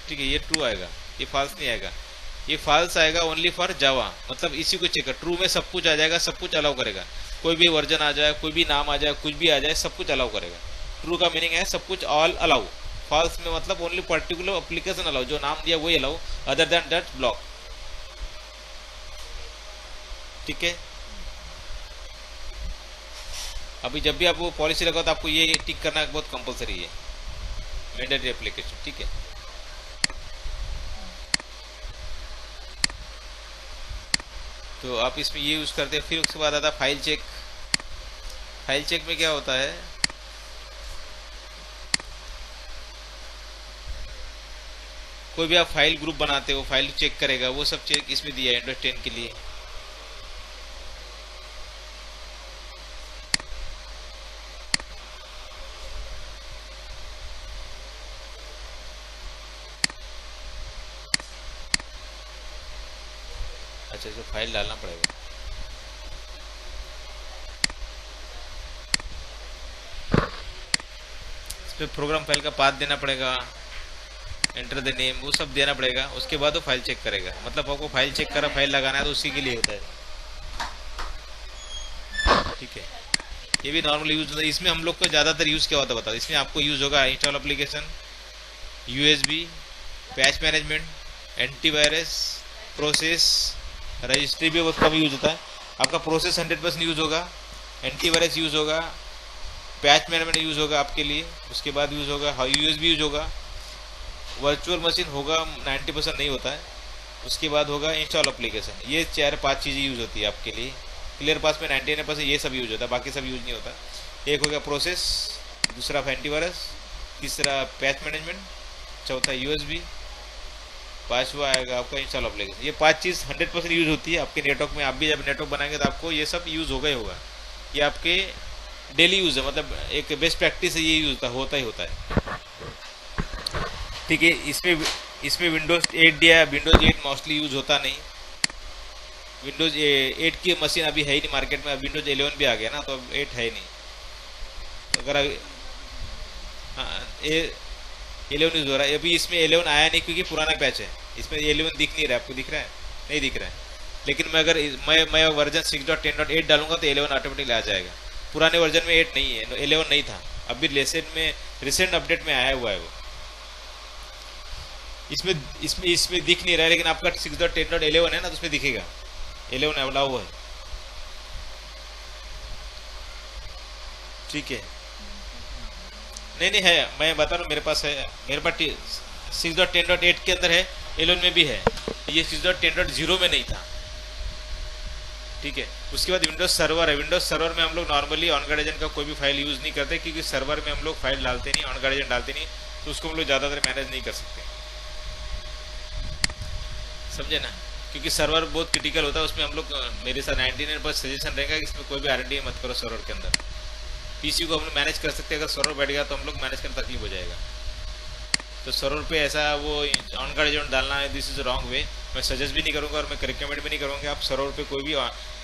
ठीक है, ये ट्रू आएगा। ये फॉल्स नहीं आएगा, ये फॉल्स आएगा ओनली फॉर जावा, मतलब इसी को चेक कर। ट्रू में सब कुछ आ जाएगा, सब कुछ अलाउ करेगा, कोई भी वर्जन आ जाए, कोई भी नाम आ जाए, कुछ भी आ जाए, सब कुछ अलाउ करेगा। ट्रू का मीनिंग है सब कुछ ऑल अलाउ, फॉल्स में मतलब ओनली पर्टिकुलर एप्लीकेशन अलाउ, जो नाम दिया वही allow, other than that block. ठीक है, अभी जब भी आप वो पॉलिसी लगाओ तो आपको ये टिक करना बहुत कंपलसरी है, मैंडेटरी एप्लीकेशन। ठीक है, तो आप इसमें ये यूज करते हैं। फिर उसके बाद आता है फाइल चेक। फाइल चेक में क्या होता है, कोई भी आप फाइल ग्रुप बनाते हो, फाइल चेक करेगा, वो सब चेक इसमें दिया है विंडोज 10 के लिए। अच्छा, इसको फाइल डालना पड़ेगा। इसमें प्रोग्राम फाइल का पाथ देना पड़ेगा, एंटर द नेम, वो सब देना पड़ेगा। उसके बाद वो फाइल चेक करेगा, मतलब आपको फाइल चेक करा, फाइल लगाना है तो उसी के लिए होता है। ठीक है, ये भी नॉर्मल यूज होता है। इसमें हम लोग को ज़्यादातर यूज़ क्या होता है बताओ, इसमें आपको यूज़ होगा install application, USB, patch management, antivirus, process, registry भी बहुत कम यूज होता है। आपका प्रोसेस 100% यूज होगा, एंटीवायरस यूज होगा, पैच मैनेजमेंट यूज होगा आपके लिए, उसके बाद यूज होगा यूएसबी यूज होगा, वर्चुअल मशीन होगा 90% नहीं होता है, उसके बाद होगा इंस्टॉल एप्लीकेशन। ये 4-5 चीज़ें यूज होती है आपके लिए। क्लियर पास में 99% ये सब यूज होता है, बाकी सब यूज नहीं होता। एक हो गया प्रोसेस, दूसरा एंटीवायरस, तीसरा पैच मैनेजमेंट, चौथा यूएसबी, पांचवा आएगा आपका इंस्टॉल एप्लीकेशन। ये 5 चीज़ 100% यूज होती है आपके नेटवर्क में। आप भी जब नेटवर्क बनाएंगे तो आपको ये सब यूज होगा ही होगा। ये आपके डेली यूज है, मतलब एक बेस्ट प्रैक्टिस है, ये यूज होता ही होता है। ठीक है, इसमें विंडोज 8 या विंडोज 8 मोस्टली यूज होता नहीं। विंडोज 8 की मशीन अभी है ही नहीं मार्केट में, अब विंडोज 11 भी आ गया ना, तो अब 8 है ही नहीं। अगर 11 यूज हो रहा है अभी, इसमें 11 आया नहीं क्योंकि पुराना पैच है। इसमें 11 दिख नहीं रहा है, आपको दिख रहा है? नहीं दिख रहा है। लेकिन मैं अगर मैं वर्जन 6.10.8 डालूंगा तो 11 ऑटोमेटिकली आ जाएगा। पुराने वर्जन में 8 नहीं है, 11 नहीं था, अभी रिसेंट अपडेट में आया हुआ है वो। इसमें दिख नहीं रहा है, लेकिन आपका 6.10.11 है ना, तो उसमें दिखेगा 11 अलाउ हुआ है। ठीक है, नहीं है, मैं बता रहा हूँ, मेरे पास है, मेरे पास 6.10.8 के अंदर है, 11 में भी है। ये 6.10.0 में नहीं था। ठीक है, उसके बाद विंडोज सर्वर है। विंडोज सर्वर में हम लोग नॉर्मली ऑनगार्ड का कोई भी फाइल यूज नहीं करते, क्योंकि सर्वर में हम लोग फाइल डालते नहीं, ऑनगार्ड डालते नहीं, तो उसको हम लोग ज़्यादातर मैनेज नहीं कर सकते। समझे ना, क्योंकि सर्वर बहुत क्रिटिकल होता है। उसमें हम लोग, मेरे साथ 99% सजेशन रहेगा कि इसमें कोई भी R&D मत करो सर्वर के अंदर। पीसी को हम लोग मैनेज कर सकते हैं, अगर सर्वर बैठ गया तो हम लोग मैनेज करने तकलीफ हो जाएगा। तो सर्वर पे ऐसा वो ऑनगार्ड डालना है, दिस इज रॉन्ग वे। मैं सजेस्ट भी नहीं करूँगा और मैं रिकमेंड भी नहीं करूँगा आप सर्वर पे कोई भी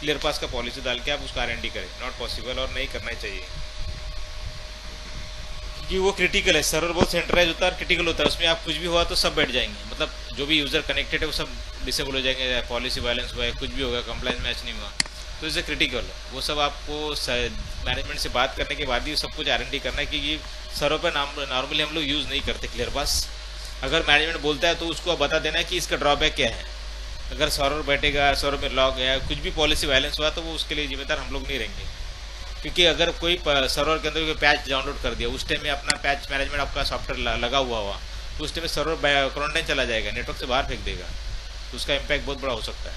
क्लियर पास का पॉलिसी डाल के आप उसका R&D करें। नॉट पॉसिबल, और नहीं करना चाहिए, क्योंकि वो क्रिटिकल है। सर्वर बहुत सेंट्रलाइज होता है और क्रिटिकल होता है, उसमें आप कुछ भी हुआ तो सब बैठ जाएंगे, मतलब जो भी यूजर कनेक्टेड है वो सब डिसेबल हो जाएंगे, पॉलिसी वायलेंस हुआ है, कुछ भी होगा, कंप्लाइंस मैच नहीं हुआ, तो इसे क्रिटिकल है। वो सब आपको मैनेजमेंट से बात करने के बाद ही सब कुछ R&D करना है, क्योंकि सर्वर पर नॉर्मली हम लोग यूज़ नहीं करते क्लियर पास। अगर मैनेजमेंट बोलता है तो उसको बता देना है कि इसका ड्रॉबैक क्या है। अगर सर्वर बैठेगा, सर्वर में लॉग है, कुछ भी पॉलिसी वायलेंस हुआ तो वो उसके लिए जिम्मेदार हम लोग नहीं रहेंगे। क्योंकि अगर कोई सर्वर के अंदर कोई पैच डाउनलोड कर दिया, उस टाइम में अपना पैच मैनेजमेंट आपका सॉफ्टवेयर लगा हुआ तो उस टाइम में सर्वर क्वारंटाइन चला जाएगा, नेटवर्क से बाहर फेंक देगा, तो उसका इम्पैक्ट बहुत बड़ा हो सकता है।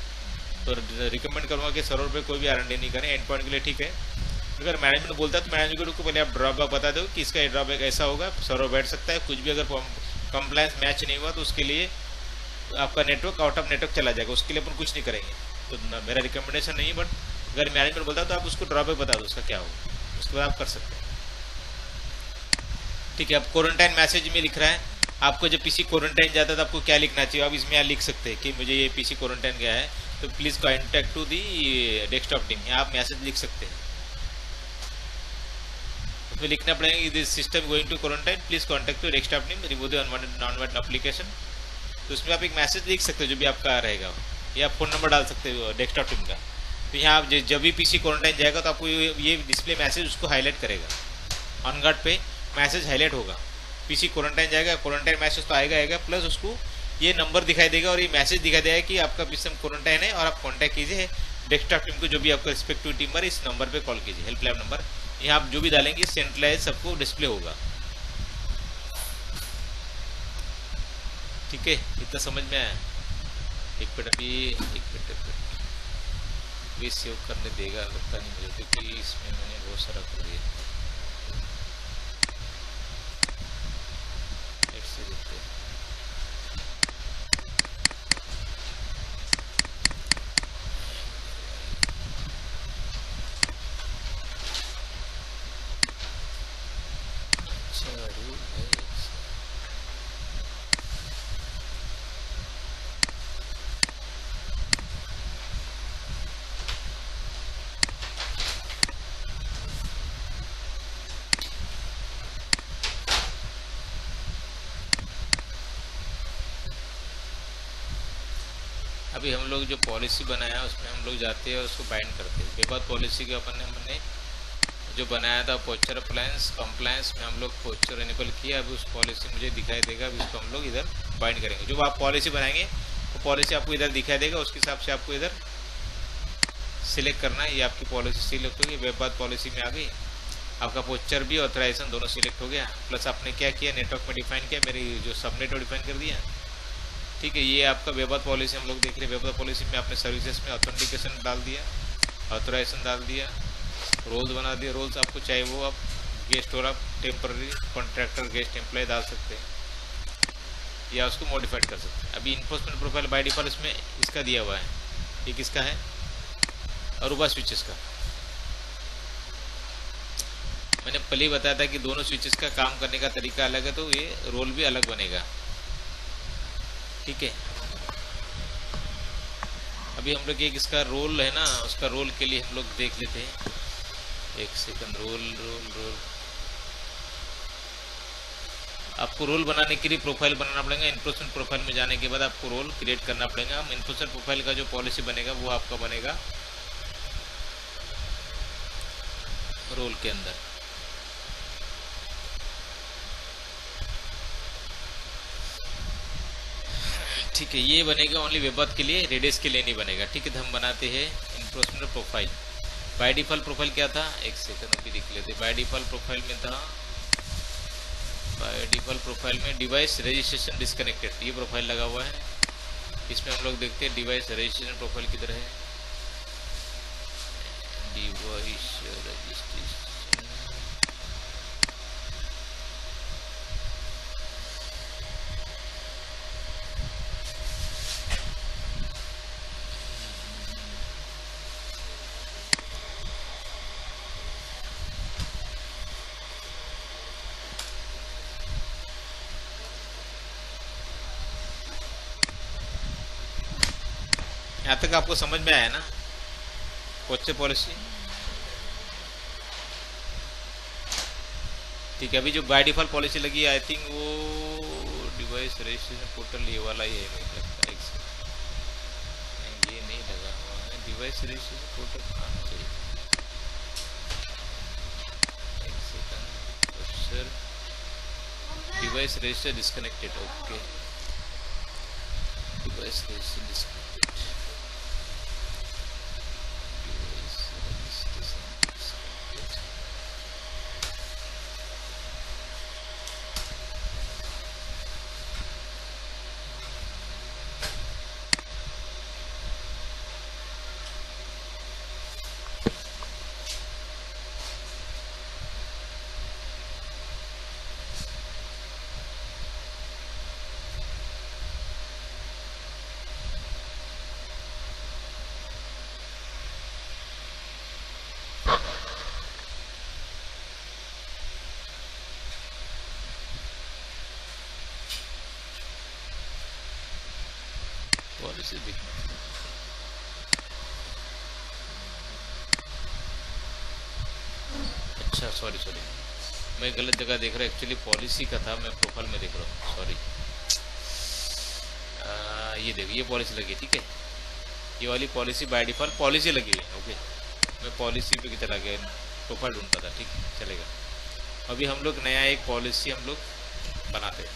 तो रिकमेंड करूँगा कि सर्वर पे कोई भी R&D नहीं करें। एंड पॉइंट के लिए ठीक है, अगर मैनेजमेंट बोलता है तो मैनेजमेंट को पहले आप ड्रॉबैक बता दो कि इसका ड्रॉबैक ऐसा होगा, सर्वर बैठ सकता है, कुछ भी अगर कंप्लायंस मैच नहीं हुआ तो उसके लिए आपका नेटवर्क आउट ऑफ नेटवर्क चला जाएगा, उसके लिए अपन कुछ नहीं करेंगे। तो मेरा रिकमेंडेशन नहीं है, बट अगर मैनेजमेंट बोलता है तो आप उसको ड्रॉबैक बता दो उसका क्या होगा, उसके बाद आप कर सकते हैं। ठीक है, अब क्वारंटाइन मैसेज में लिख रहा है, आपको जब पीसी क्वारंटाइन जाता है तो आपको क्या लिखना चाहिए, आप इसमें यहाँ लिख सकते हैं कि मुझे ये पीसी क्वारंटाइन गया है, तो please contact to the desktop team, यहाँ आप मैसेज लिख सकते हैं। उसमें लिखना पड़ेगा कि this system going to quarantine, please contact to desktop team, remove the unwanted application. तो उसमें आप एक मैसेज लिख सकते हो जो भी आपका रहेगा, या फ़ोन नंबर डाल सकते हो डेस्कटॉप टीम का। तो यहाँ आप जब भी पीसी क्वारंटाइन जाएगा तो आपको ये डिस्प्ले मैसेज उसको हाईलाइट करेगा। ऑन गार्ड पे मैसेज हाईलाइट होगा, पीसी क्वारंटाइन जाएगा, क्वारंटाइन मैसेज तो आएगा प्लस उसको ये नंबर दिखाई देगा और ये मैसेज दिखाई देगा कि आपका सिस्टम क्वारंटाइन है और आप कांटेक्ट कीजिए डेस्कटॉप टीम को, जो भी आपका रिस्पेक्टिव टीम पर इस नंबर पे कॉल कीजिए, हेल्पलाइन नंबर। यहाँ आप जो भी डालेंगे सेंट्रलाइज सबको डिस्प्ले होगा। ठीक है, इतना समझ में आया? एक मिनट अभी, एक मिनट भी सेव करने देगा लगता नहीं मुझे, क्योंकि इसमें मैंने बहुत सारा कर दिया। से देखते हैं। अच्छा रूल है अभी हम लोग जो पॉलिसी बनाया उसमें हम लोग जाते हैं और उसको बाइंड करते हैं। बेबाद पॉलिसी के अपन ने हमने जो बनाया था पोस्चर अप्लायंस कंप्लायंस में हम लोग पोस्चर इनेबल किया। अभी उस पॉलिसी मुझे दिखाई देगा, अभी उसको हम लोग इधर बाइंड करेंगे। जो आप पॉलिसी बनाएंगे वो पॉलिसी आपको इधर दिखाई देगा, उसके हिसाब से आपको इधर सिलेक्ट करना है। ये आपकी पॉलिसी सिलेक्ट होगी, बेबाद पॉलिसी में आ गई, आपका पोस्चर भी ऑथराइजेशन दोनों सिलेक्ट हो गया। प्लस आपने क्या किया, नेटवर्क में डिफाइन किया, मेरी जो सब नेटवर्क डिफाइन कर दिया। ठीक है, ये आपका वेबाद पॉलिसी हम लोग देख रहे हैं। वेबाद पॉलिसी में आपने सर्विसेज में ऑथेंटिकेशन डाल दिया, ऑथराइजेशन डाल दिया, रोल्स बना दिए। रोल्स आपको चाहिए वो आप गेस्ट और आप टेम्पररी कॉन्ट्रैक्टर गेस्ट एम्प्लॉय डाल सकते हैं या उसको मॉडिफाइड कर सकते हैं। अभी इन्फोर्समेंट प्रोफाइल बाय डिफॉल्ट इसमें इसका दिया हुआ है, ये किसका है, अरूबा स्विचेस का। मैंने पहले ही बताया था कि दोनों स्विचेस का काम करने का तरीका अलग है, तो ये रोल भी अलग बनेगा। ठीक है, अभी हम लोग एक इसका रोल है ना, उसका रोल के लिए हम लोग देख लेते हैं। एक सेकंड, रोल रोल रोल आपको रोल बनाने के लिए प्रोफाइल बनाना पड़ेगा। इन्फोर्समेंट प्रोफाइल में जाने के बाद आपको रोल क्रिएट करना पड़ेगा। इन्फोर्समेंट प्रोफाइल का जो पॉलिसी बनेगा वो आपका बनेगा रोल के अंदर। ठीक है, ये बनेगा ओनली वेबाद के लिए, रेडियस के लिए नहीं बनेगा। ठीक है, तो हम बनाते हैं enforcement profile. By default profile क्या था, एक सेकंड अभी देख लेते। बाय डिफॉल्ट प्रोफाइल में था, बाय डिफॉल्ट प्रोफाइल में डिवाइस रजिस्ट्रेशन डिस्कनेक्टेड, ये प्रोफाइल लगा हुआ है। इसमें हम लोग देखते हैं डिवाइस रजिस्ट्रेशन प्रोफाइल किधर है, डिवाइस रजिस्ट्रेशन। यहाँ तक आपको समझ में आया ना पोस्चर पॉलिसी? ठीक है, अभी जो बाय डिफॉल्ट पॉलिसी लगी आई थिंक वो डिवाइस रजिस्ट्रेशन पोर्टल ये वाला ही है, मुझे लगता है। नहीं, ये नहीं लगा हुआ है डिवाइस रजिस्ट्रेशन पोर्टल, आना चाहिए। एक second, posture device register disconnected, okay, device register disconnected. Policy दिखना, अच्छा सॉरी मैं गलत जगह देख रहा, एक्चुअली पॉलिसी का था, मैं प्रोफाइल में देख रहा हूँ, सॉरी। ये देखो ये पॉलिसी लगी है, ठीक है। ये वाली पॉलिसी बाय डिफॉल्ट पॉलिसी लगी हुई है। ओके, मैं पॉलिसी पे चला गया, प्रोफाइल ढूंढता था, ठीक है, चलेगा। अभी हम लोग नया एक पॉलिसी हम लोग बनाते हैं।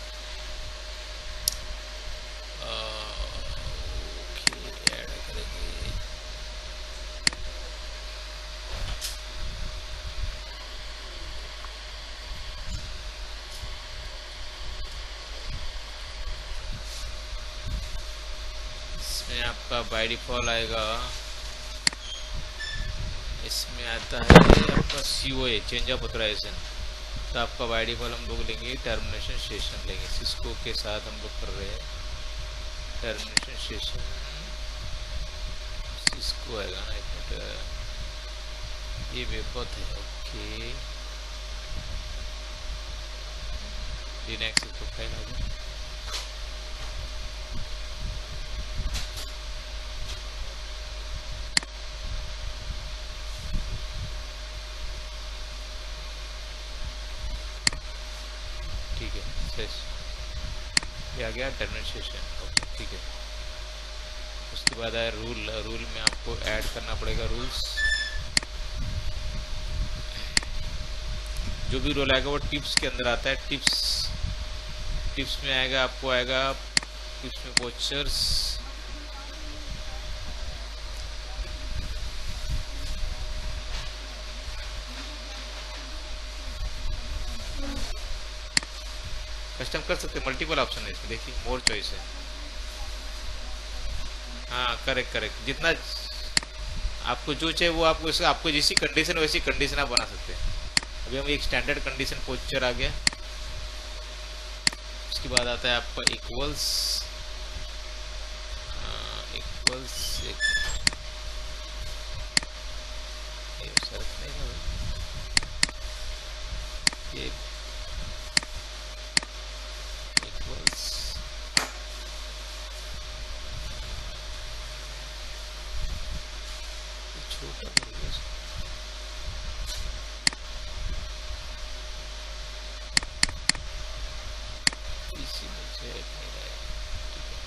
ओके, ऐड करेंगे। इसमें आपका बाय डिफॉल्ट आएगा, इसमें आता है आपका COA चेंज ऑफ ऑथराइजेशन। तो आपका बाय डिफॉल्ट हम लोग लेंगे टर्मिनेशन सेशन लेंगे, सिस्को के साथ हम लोग कर रहे हैं टर्मिनेशन सेशन। सिस्को आएगा ना, एक मिनट, ये वेबपथ है। ओके, लिनक्स प्रोफाइल आ गया। ठीक है, सेश ये आ गया टर्मिनेशन। ओके, ठीक है। उसके बाद आया रूल। रूल में आपको ऐड करना पड़ेगा रूल्स। जो भी रोल आएगा वो टिप्स के अंदर आता है। टिप्स में आएगा, आपको आएगा टिप्स में पोस्चर्स, कस्टम कर सकते हैं, मल्टीपल ऑप्शन है इसमें, देखिए मोर चॉइस है। हाँ, करेक्ट करेक्ट, जितना आपको जो चाहिए वो आपको, इसका आपको जैसी कंडीशन वैसी कंडीशन आप बना सकते हैं। अभी हम एक स्टैंडर्ड कंडीशन पोस्चर आ गया। उसके बाद आता है आपका इक्वल्स। इक्वल्स ये इक्वल्स छोटा इसी में से नहीं रहा है, ठीक है।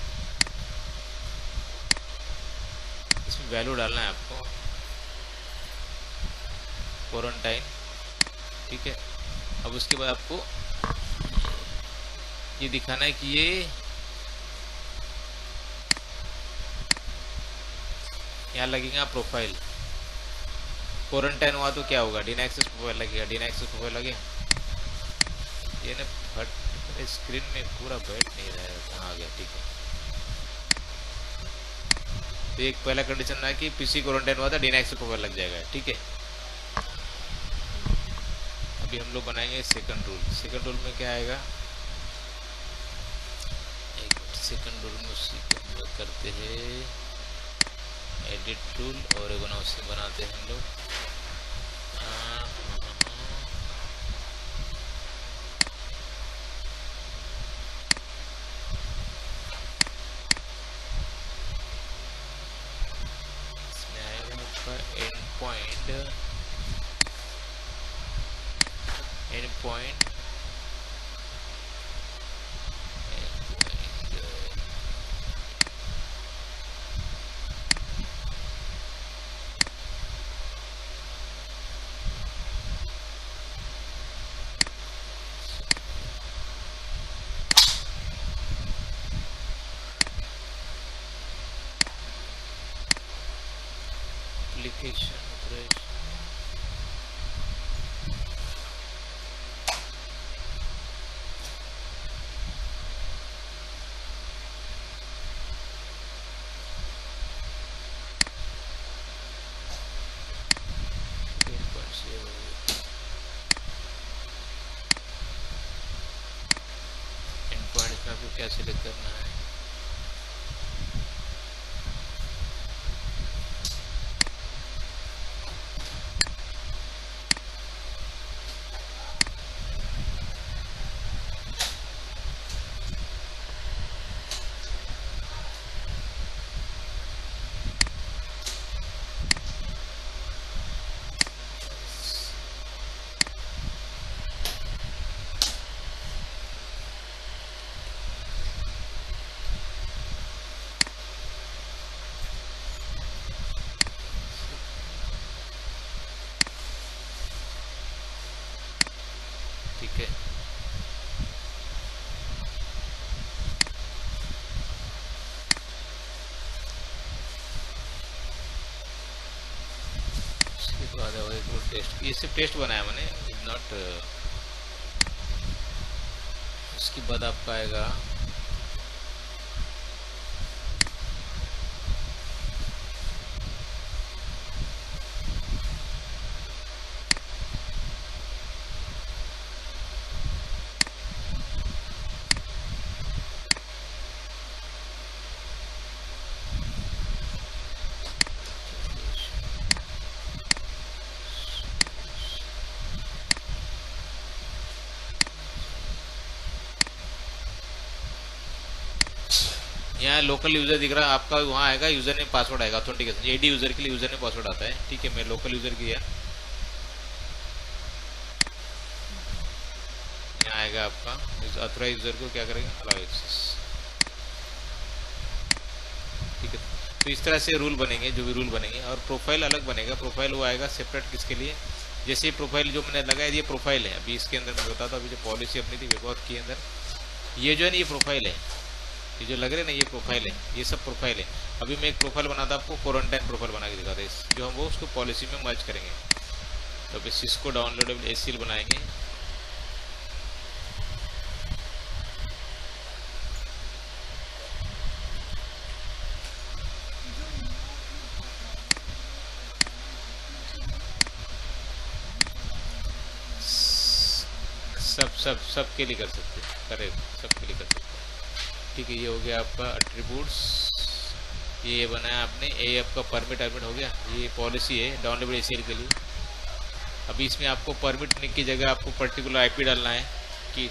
इसमें वैल्यू डालना है आपको क्वारंटाइन, ठीक है। अब उसके बाद आपको ये दिखाना है कि ये यहाँ लगेगा प्रोफाइल। क्वारंटाइन हुआ तो क्या होगा, डिन एक्सेस प्रोफाइल लगेगा, डिन एक्सेस प्रोफाइल लगेगा। ये ना फट स्क्रीन में पूरा बैठ नहीं रहा है, कहाँ आ गया, ठीक है। तो एक पहला कंडीशन है कि पीसी क्वारंटाइन हुआ था, डिन एक्सेस प्रोफाइल लग जाएगा, ठीक है। अभी हम लोग बनाएंगे सेकंड रूल। सेकंड रूल में क्या आएगा, सेकंड रूल में उसी को हम लोग करते हैं एडिट टूल और उसी बनाते हैं हम लोग। इसमें आएगा आपका and point application and point में आपको क्या सिलेक्ट करना है, ठीक है। इसके बाद एक टेस्ट, ये सिर्फ टेस्ट बनाया मैंने, नॉट। इसके बाद आपका आएगा यहाँ लोकल यूजर दिख रहा है आपका, वहाँ आएगा यूजर नेम पासवर्ड आएगा, ऑथेंटिकेशन एडी यूजर के लिए यूजर नेम पासवर्ड आता है। ठीक है, मैं लोकल यूजर किया, यहाँ आएगा आपका ऑथराइज यूजर को क्या करेंगे, अलाउ एक्सेस। ठीक है, तो इस तरह से रूल बनेंगे, जो भी रूल बनेंगे। और प्रोफाइल अलग बनेगा, प्रोफाइल वो आएगा सेपरेट किसके लिए, जैसे प्रोफाइल जो मैंने लगाया ये प्रोफाइल है। अभी इसके अंदर मैं बताता हूँ, अभी जो पॉलिसी अपनी थी वेबऑथ के अंदर, ये जो है ना ये प्रोफाइल है, ये जो लग रहे ना ये प्रोफाइल है, ये सब प्रोफाइल है। अभी मैं एक प्रोफाइल बनाता आपको, क्वारंटाइन प्रोफाइल बना के दिखाता है, जो हम वो उसको पॉलिसी में मर्ज करेंगे। तो अभी सिस्को डाउनलोडेबल एसीएल बनाएंगे। सब के लिए कर सकते हैं, करेक्ट, सब के लिए कर सकते हैं। ठीक है, ये हो गया आपका एट्रीब्यूट्स, ये बनाया आपने, ये आपका परमिट हो गया। ये पॉलिसी है डाउनलोडेबल एसीएल के लिए। अभी इसमें आपको परमिट की जगह आपको पर्टिकुलर आईपी डालना है कि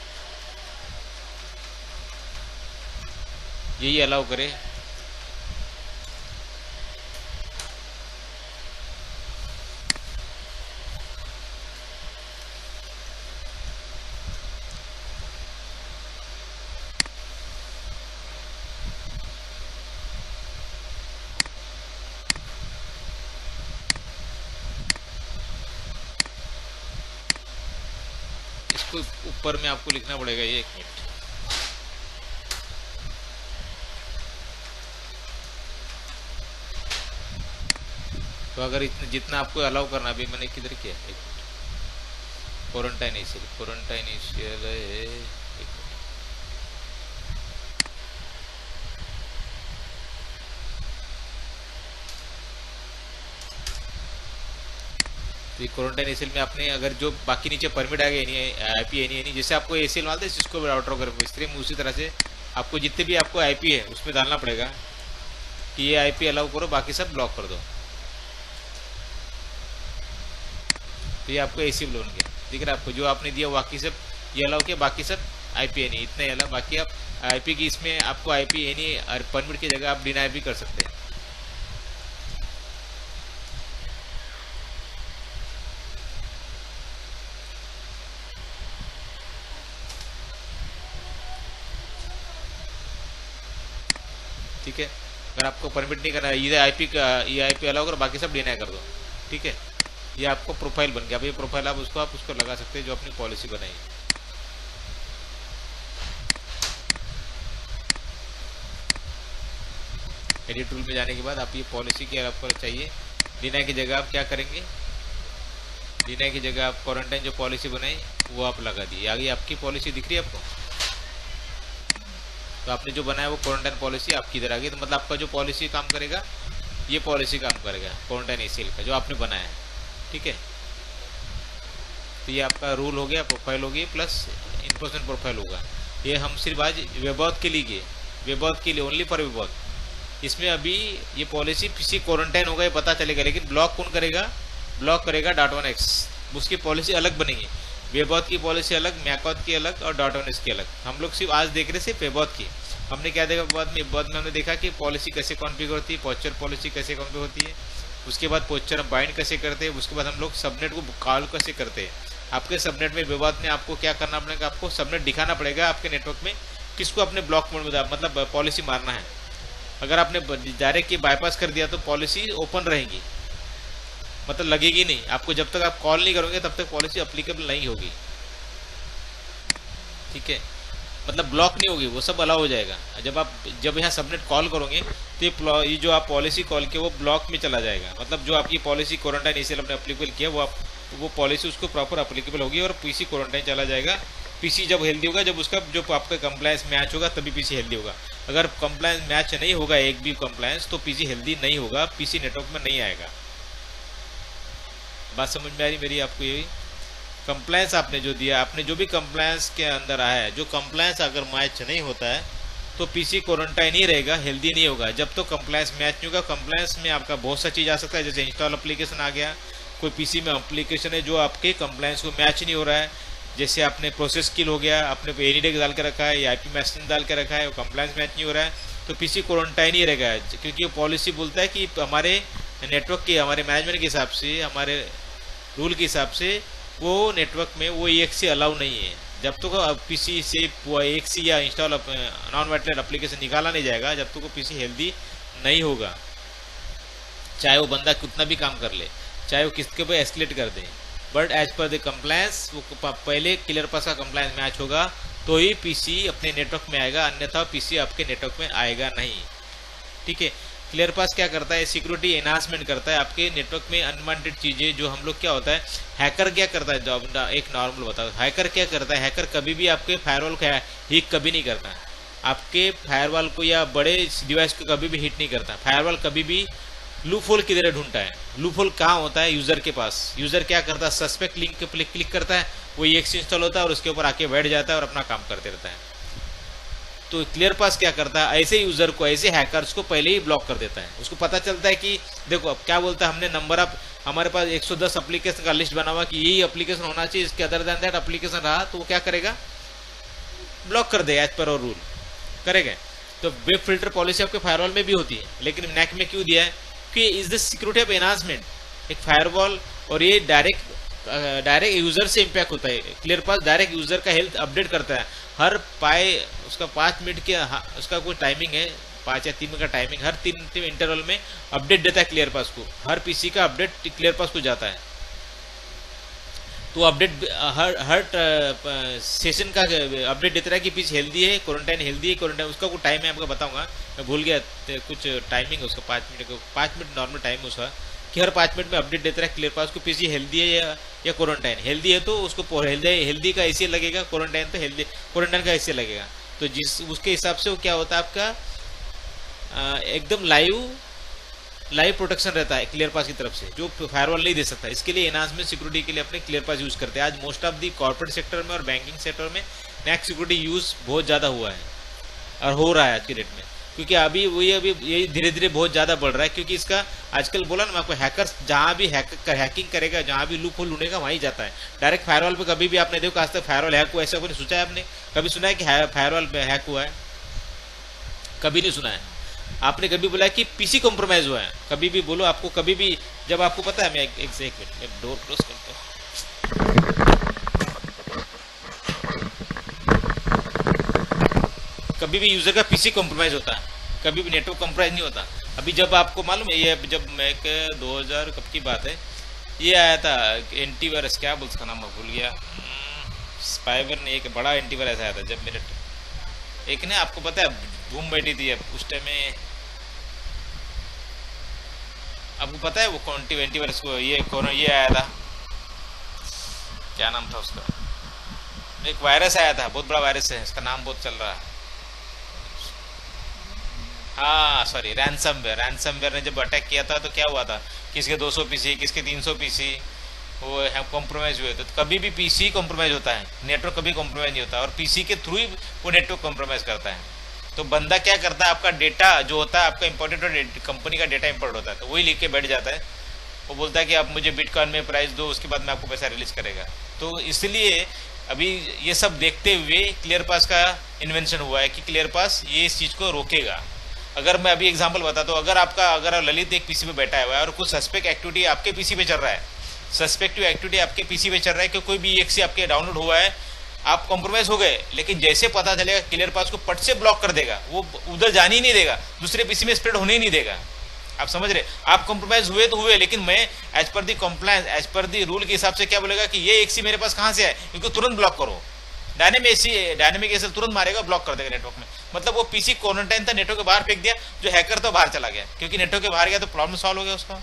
यही अलाउ करे। इसको ऊपर में आपको लिखना पड़ेगा ये, 1 मिनट। तो अगर इतने जितना आपको अलाउ करना, अभी मैंने किधर किया, 1 मिनट, क्वारंटाइन एसीएल है, 1 मिनट। तो ये क्वारंटाइन एसीएल में आपने अगर जो बाकी नीचे परमिट आ गया आईपी है नहीं, जैसे आपको एसीएल मालते हैं जिसको राउटर वगैरह, इस तरह उसी तरह से आपको जितने भी आपको आईपी है उसमें डालना पड़ेगा कि ये आईपी अलाउ करो, बाकी सब ब्लॉक कर दो। तो ये आपको एसीएल बन गया, दिख रहा है आपको, जो आपने दिया बाकी सब ये अलाउ किया, बाकी सब आईपी है नहीं, इतना ही अलाउ। बाकी आप आईपी की इसमें आपको आईपी है नहीं और परमिट की जगह आप डिनाई भी कर सकते हैं। ठीक है, अगर आपको परमिट नहीं करना है, ये आईपी अलाउ करो, बाकी सब डिनाई कर दो। ठीक है, ये आपको प्रोफाइल बन गया। अब ये प्रोफाइल आप उसको लगा सकते हैं जो अपनी पॉलिसी बनाई है। एडिट टूल में जाने के बाद आप ये पॉलिसी की आपको चाहिए, डिनाई की जगह आप क्या करेंगे, डिनाई की जगह आप क्वारंटाइन जो पॉलिसी बनाई वो आप लगा दी। आगे आपकी पॉलिसी दिख रही है आपको, तो आपने जो बनाया वो क्वारंटाइन पॉलिसी आपकी इधर आ गई। तो मतलब आपका जो पॉलिसी काम करेगा, ये पॉलिसी काम करेगा क्वारंटाइन एसीएल का जो आपने बनाया है। ठीक है, तो ये आपका रूल हो गया, प्रोफाइल हो गई, प्लस इन्फोर्समेंट प्रोफाइल होगा। ये हम सिर्फ आज वेबऑथ के लिए किए, वेबऑथ के लिए, ओनली फॉर वेबऑथ। इसमें अभी ये पॉलिसी किसी क्वारंटाइन होगा ये पता चलेगा, लेकिन ब्लॉक कौन करेगा, ब्लॉक करेगा .1x, उसकी पॉलिसी अलग बनेगी। वेबऑथ की पॉलिसी अलग, मैकऑथ की अलग और .1x की अलग। हम लोग सिर्फ आज देख रहे सिर्फ वेबऑथ की। हमने क्या देखा वेबऑथ में हमने देखा कि पॉलिसी कैसे कॉन्फ़िगर होती है, पोस्चर पॉलिसी कैसे कॉन्फ़िगर होती है, उसके बाद पोस्चर हम बाइंड कैसे करते हैं, उसके बाद हम लोग सबनेट को कॉल कैसे करते हैं। आपके सबनेट में वेबऑथ में आपको क्या करना पड़ेगा, आपको सबनेट दिखाना पड़ेगा आपके नेटवर्क में किसको अपने ब्लॉक मोड में मतलब पॉलिसी मारना है। अगर आपने डायरेक्ट बाईपास कर दिया तो पॉलिसी ओपन रहेगी, मतलब लगेगी नहीं आपको। जब तक आप कॉल नहीं करोगे तब तक पॉलिसी अप्लीकेबल नहीं होगी। ठीक है, मतलब ब्लॉक नहीं होगी, वो सब अलाउ हो जाएगा। जब यहाँ सबनेट कॉल करोगे तो ये जो आप पॉलिसी कॉल किया वो ब्लॉक में चला जाएगा। मतलब जो आपकी पॉलिसी क्वारंटाइन इसीलिए आपने अप्लीकेबल किया वो पॉलिसी उसको प्रॉपर अप्लीकेबल होगी और पीसी क्वारंटाइन चला जाएगा। पीसी जब हेल्दी होगा, जब उसका जो आपका कंप्लायंस मैच होगा तभी पीसी हेल्दी होगा। अगर कंप्लायंस मैच नहीं होगा एक भी कंप्लायंस तो पीसी हेल्दी नहीं होगा, पीसी नेटवर्क में नहीं आएगा। बात समझ में आ रही मेरी आपको? यही कंप्लायंस आपने जो दिया, आपने जो भी कंप्लायंस के अंदर आया है, जो कंप्लायंस अगर मैच नहीं होता है तो पीसी क्वारंटाइन ही रहेगा, हेल्दी नहीं होगा। जब तो कंप्लायंस मैच नहीं होगा, कंप्लायंस में आपका बहुत सा चीज़ आ सकता है, जैसे इंस्टॉल एप्लीकेशन आ गया, कोई पीसी में एप्लीकेशन है जो आपके कंप्लायंस को मैच नहीं हो रहा है, जैसे आपने प्रोसेस किल हो गया, आपने एनीडेक्स डाल के रखा है या आईपी मैसेज डाल के रखा है, वो कंप्लायंस मैच नहीं हो रहा है तो पीसी क्वारंटाइन ही रहेगा। क्योंकि वो पॉलिसी बोलता है कि हमारे नेटवर्क के, हमारे मैनेजमेंट के हिसाब से, हमारे रूल के हिसाब से वो नेटवर्क में वो EXE अलाउ नहीं है। जब तक तो पीसी से EXE या इंस्टॉल नॉन वाइटलेट एप्लीकेशन निकाला नहीं जाएगा, जब तक तो वो पीसी हेल्दी नहीं होगा, चाहे वो बंदा कितना भी काम कर ले, चाहे वो किसके पे एस्केलेट कर दे। But as per the compliance वो पहले क्लियर पास का कंप्लायंस मैच होगा तो ही पीसी अपने नेटवर्क में आएगा, अन्यथा पीसी आपके नेटवर्क में आएगा नहीं। ठीक है, क्लियर पास क्या करता है? सिक्योरिटी एनहांसमेंट करता है आपके नेटवर्क में अनवांटेड चीज़ें जो हम लोग क्या होता है, हैकर क्या करता है, जब एक नॉर्मल बताओ, हैकर क्या करता है? हैकर कभी भी आपके फायरवॉल को हिट कभी नहीं करता, आपके फायरवॉल को या बड़े डिवाइस को कभी भी हिट नहीं करता। फायरवॉल कभी भी लूप होल किधर ढूंढता है? लूप होल कहाँ होता है? यूजर के पास। यूजर क्या करता है? सस्पेक्ट लिंक पे क्लिक करता है, वो EXE इंस्टॉल होता है और उसके ऊपर आके बैठ जाता है और अपना काम करते रहता है। तो क्लियर पास क्या करता है? ऐसे यूजर को, ऐसे हैकर्स को पहले ही ब्लॉक कर देता है। उसको पता चलता है कि देखो अब क्या बोलता है, हमने नंबर ऑफ, हमारे पास 110 एप्लीकेशन का लिस्ट बना हुआ कि यही एप्लीकेशन होना चाहिए, इसके अदर देन दैट एप्लीकेशन रहा तो वो क्या करेगा? ब्लॉक कर देगा, एज पर और रूल करेगा। तो वेब फिल्टर पॉलिसी आपके फायरवॉल में भी होती है, लेकिन नैक में क्यों दिया है? कि is the security of enhancement. एक फायरवॉल और ये डायरेक्ट यूजर से इम्पैक्ट होता है। क्लियर पास डायरेक्ट यूजर का हेल्थ अपडेट करता है हर उसका 5 मिनट के, उसका कोई टाइमिंग है, 5 या 3 मिनट का टाइमिंग, हर 3 इंटरवल में अपडेट देता है क्लियर पास को। हर पीसी का अपडेट क्लियर पास को जाता है, तो अपडेट हर सेशन का अपडेट देता है कि पीसी हेल्दी है, क्वारंटाइन हेल्दी है, क्वारंटाइन। उसका कोई टाइम है, आपको बताऊंगा, मैं भूल गया कुछ टाइमिंग उसका, 5 मिनट नॉर्मल टाइम उसका, कि हर 5 मिनट में अपडेट देता है क्लियर पास को पीसी हेल्दी है या क्वारंटाइन। हेल्दी है तो उसको हेल्दी का ऐसे लगेगा, क्वारंटाइन तो हेल्दी क्वारंटाइन का ऐसे लगेगा। तो जिस उसके हिसाब से वो क्या होता है आपका एकदम लाइव प्रोटेक्शन रहता है क्लियर पास की तरफ से, जो फायरवॉल नहीं दे सकता। इसके लिए एनहांसमेंट सिक्योरिटी के लिए अपने क्लियर पास यूज करते हैं। आज most of the corporate sector में और बैंकिंग सेक्टर में नैक सिक्योरिटी यूज बहुत ज़्यादा हुआ है और हो रहा है आज की डेट में, क्योंकि अभी ये धीरे धीरे बहुत ज़्यादा बढ़ रहा है। क्योंकि इसका आजकल बोला ना मैं आपको, हैकर्स जहाँ भी हैकिंग करेगा, जहाँ भी लूप होल ढूंढेगा वहीं जाता है डायरेक्ट फायरवॉल पे। कभी भी आपने देखो आज तक फायरवॉल हैक हुआ ऐसा कोई सोचा है आपने? कभी सुना है कि फायरवॉल पे हैक हुआ है? कभी नहीं सुना है। आपने कभी बोला कि पीसी कॉम्प्रोमाइज हुआ है? कभी भी बोलो आपको, कभी भी जब आपको पता है, मैं एक मिनट मैं डोर क्लोज करता हूँ। कभी भी यूजर का पीसी कॉम्प्रोमाइज होता है, कभी भी नेटवर्क कॉम्प्रोमाइज नहीं होता। अभी जब आपको मालूम है, ये जब मैं 2000 कब की बात है, ये आया था एंटीवायरस, क्या बोल, उसका नाम मैं भूल गया, स्पाइवर ने एक बड़ा एंटीवायरस आया था। जब मेरे एक ने, आपको पता है, बूम बैठी थी उस टाइम में, आपको पता है वो कौन एंटीवायरस को ये आया था, क्या नाम था उसका? एक वायरस आया था, बहुत बड़ा वायरस है, इसका नाम बहुत चल रहा है। हाँ सॉरी, रैनसमवेयर ने जब अटैक किया था तो क्या हुआ था, किसके 200 पीसी, किसके 300 पीसी वो कॉम्प्रोमाइज हुए थे। तो कभी भी पीसी कॉम्प्रोमाइज होता है, नेटवर्क कभी कॉम्प्रोमाइज नहीं होता, और पीसी के थ्रू ही वो नेटवर्क कॉम्प्रोमाइज करता है। तो बंदा क्या करता है, आपका डेटा जो होता है, आपका इंपॉर्टेंट कंपनी का डेटा इंपोर्ट होता है, तो वही लिख के बैठ जाता है। वो बोलता है कि आप मुझे बिटकॉइन में प्राइस दो, उसके बाद मैं आपको पैसा रिलीज करेगा। तो इसलिए अभी ये सब देखते हुए क्लियर पास का इन्वेंशन हुआ है कि क्लियर पास ये इस चीज़ को रोकेगा। अगर मैं अभी एग्जांपल बताता हूँ, अगर ललित एक पीसी पे बैठा हुआ है और कुछ सस्पेक्ट एक्टिविटी आपके पीसी पे चल रहा है, सस्पेक्टिव एक्टिविटी आपके पीसी पे चल रहा है कि कोई भी EXE आपके डाउनलोड हुआ है, आप कॉम्प्रोमाइज हो गए, लेकिन जैसे पता चलेगा क्लियर पास को पट से ब्लॉक कर देगा, वो उधर जाने ही नहीं देगा, दूसरे पीसी में स्प्रेड होने ही नहीं देगा। आप समझ रहे? आप कॉम्प्रोमाइज हुए तो हुए, लेकिन मैं एज पर दी कंप्लायंस, एज पर दी रूल के हिसाब से क्या बोलेगा कि ये EXE मेरे पास कहाँ से है, इनको तुरंत ब्लॉक करो। डायनेमिक एसएल तुरंत मारेगा, ब्लॉक कर देगा नेटवर्क में। मतलब वो पीसी क्वारंटाइन था, नेटवर्क के बाहर फेंक दिया, जो हैकर था बाहर चला गया, क्योंकि नेटवर्क के बाहर गया तो प्रॉब्लम सॉल्व हो गया उसका।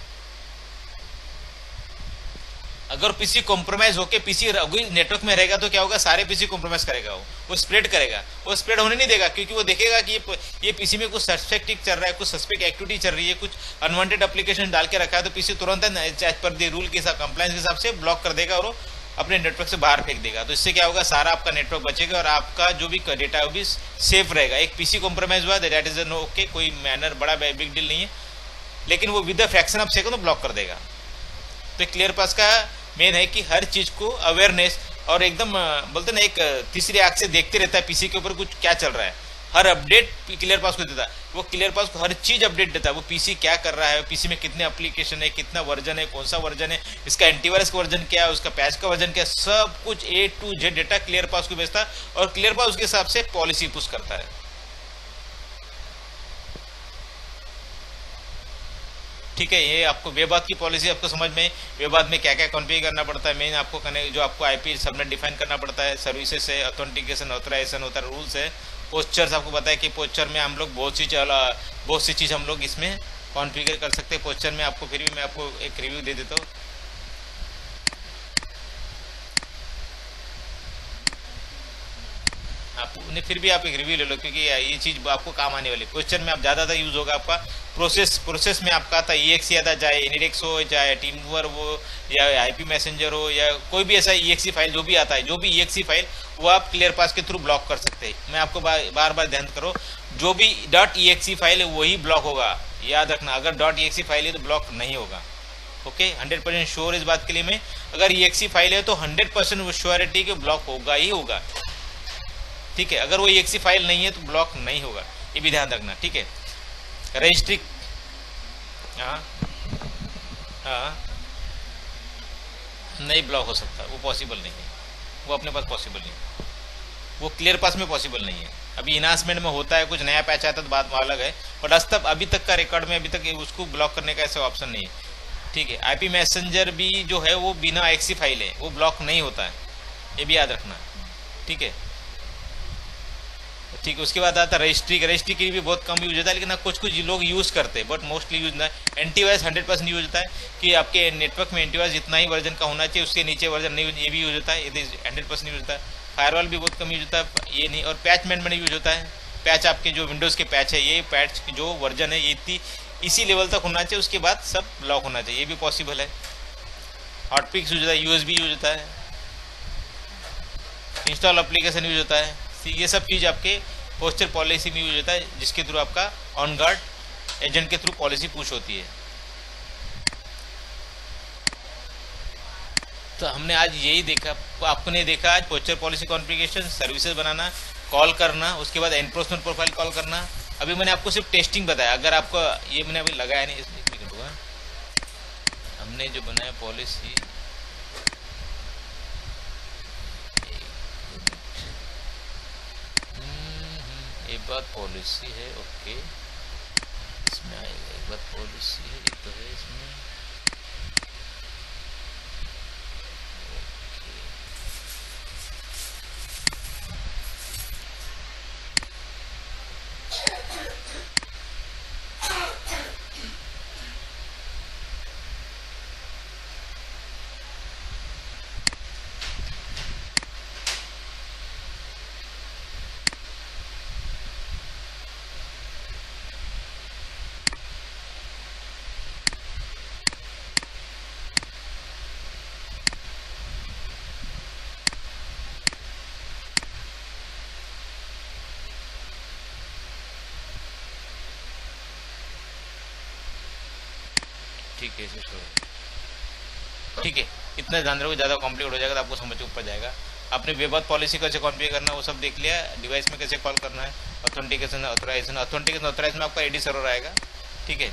अगर पीसी कॉम्प्रोमाइज होके पीसी नेटवर्क में रहेगा तो क्या होगा, सारे पीसी कॉम्प्रोमाइज करेगा, वो स्प्रेड करेगा, वो स्प्रेड होने नहीं देगा, क्योंकि वो देखेगा कि ये पीसी में कुछ सस्पेक्ट चल रहा है, कुछ सस्पेक्ट एक्टिविटी चल रही है, कुछ अनवांटेड एप्लीकेशन डाल के रखा है, तो पीसी तुरंत एज पर दी रूल के हिसाब, कंप्लायंस के हिसाब से ब्लॉक कर देगा और अपने नेटवर्क से बाहर फेंक देगा। तो इससे क्या होगा, सारा आपका नेटवर्क बचेगा और आपका जो भी डेटा है वो भी सेफ रहेगा। एक पीसी कॉम्प्रोमाइज हुआ दैट इज नो ओके, कोई मैनर बड़ा बिग डील नहीं है, लेकिन वो with the fraction of second block कर देगा। तो क्लियर पास का मेन है कि हर चीज को अवेयरनेस और एकदम बोलते ना एक तीसरी आंख से देखते रहता है पीसी के ऊपर कुछ क्या चल रहा है, हर अपडेट क्लियर पास को देता है, वो क्लियर पास को हर चीज अपडेट देता है, वो पीसी क्या कर रहा है, पीसी में कितने एप्लीकेशन है, कितना वर्जन है, कौन सा वर्जन है, इसका एंटीवायरस का वर्जन क्या है, उसका पैच का वर्जन क्या है, सब कुछ A to Z data clear पास को भेजता है और क्लियर पास उसके हिसाब से पॉलिसी पुश करता है। ठीक है, ये आपको वेबाद की पॉलिसी आपको समझ में, वेबाद में क्या क्या कॉन्फ़िगर करना पड़ता है, मेन आपको जो आपको आईपी सबनेट डिफाइन करना पड़ता है, सर्विसेज है, ऑथेंटिकेशन ऑथराइजेशन होता है, रूल्स है, पोस्चर्स आपको पता है कि पोस्चर में हम लोग बहुत सी चीज़ हम लोग इसमें कॉन्फ़िगर कर सकते हैं पोस्चर में। आपको फिर भी मैं आपको एक रिव्यू दे देता हूँ। आपने फिर भी आप एक रिव्यू ले लो, क्योंकि ये चीज आपको काम आने वाली। क्वेश्चन में आप ज़्यादातर यूज होगा आपका प्रोसेस में आपका आता EXE आता, चाहे इनिडेक्स हो, चाहे टीमवर हो, या आईपी मैसेंजर हो, या कोई भी ऐसा EXE फाइल जो भी आता है, जो भी EXE फाइल वो आप क्लियर पास के थ्रू ब्लॉक कर सकते हैं। मैं आपको बार बार ध्यान करो, जो भी .exe फाइल है वही ब्लॉक होगा, याद रखना। अगर .exe फाइल है तो ब्लॉक नहीं होगा। ओके, 100% श्योर इस बात के लिए मैं, अगर EXE फाइल है तो 100% श्योरिटी के ब्लॉक होगा ही होगा। ठीक है, अगर वो EXE फाइल नहीं है तो ब्लॉक नहीं होगा, ये भी ध्यान रखना। ठीक है, रजिस्ट्री हाँ नहीं ब्लॉक हो सकता, वो पॉसिबल नहीं है, वो अपने पास पॉसिबल नहीं है, वो क्लियर पास में पॉसिबल नहीं है। अभी इनांसमेंट में होता है, कुछ नया पैच आता है तो बात अलग है, बट अभी तक का रिकॉर्ड में अभी तक उसको ब्लॉक करने का ऐसा ऑप्शन नहीं है। ठीक है, आईपी मैसेंजर भी जो है वो बिना EXE फाइल है वो ब्लॉक नहीं होता है, ये भी याद रखना। ठीक है, ठीक है, उसके बाद आता है रजिस्ट्री की भी बहुत कम यूज होता है, लेकिन कुछ लोग यूज करते हैं, बट मोस्टली यूज ना। एंटीवायरस 100% यूज होता है कि आपके नेटवर्क में एंटीवायरस जितना ही वर्जन का होना चाहिए उसके नीचे वर्जन नहीं, ये भी यूज होता है, ये 100% यूज होता है। फायरवॉल भी बहुत कम यूज होता है, ये नहीं। और पैच मैनेजमेंट यूज होता है, पैच आपके जो विंडोज़ के पैच है, ये पैच जो वर्जन है ये इसी लेवल तक होना चाहिए, उसके बाद सब ब्लॉक होना चाहिए, ये भी पॉसिबल है। हॉटपिक्स यूज होता है, USB यूज होता है, इंस्टॉल एप्लीकेशन यूज होता है, ये सब चीज़ आपके पोस्चर पॉलिसी में यूज होता है, जिसके थ्रू आपका ऑन गार्ड एजेंट के थ्रू पॉलिसी पुश होती है। तो हमने आज यही देखा, आपको नहीं देखा आज पोस्चर पॉलिसी कॉन्फ़िगरेशन, सर्विसेज बनाना, कॉल करना, उसके बाद एनक्रोचमेंट प्रोफाइल कॉल करना। अभी मैंने आपको सिर्फ टेस्टिंग बताया, अगर आपको ये मैंने अभी लगाया नहीं, इसमें एक मिनट हुआ, हमने जो बनाया पॉलिसी, एक बात पॉलिसी है, ओके, इसमें आएगा, एक बात पॉलिसी है, एक तो है इसमें, ठीक है, इसे छोड़ो। ठीक है, इतना ध्यान रखो, ज़्यादा कॉम्प्लिकेट हो जाएगा तो आपको समझ ऊपर जाएगा। आपने वेबाद पॉलिसी कैसे कॉन्फ़िगर करना है वो सब देख लिया, डिवाइस में कैसे कॉल करना है, ऑथेंटिकेशन ऑथराइजेशन में आपका AD सर्वर आएगा। ठीक है,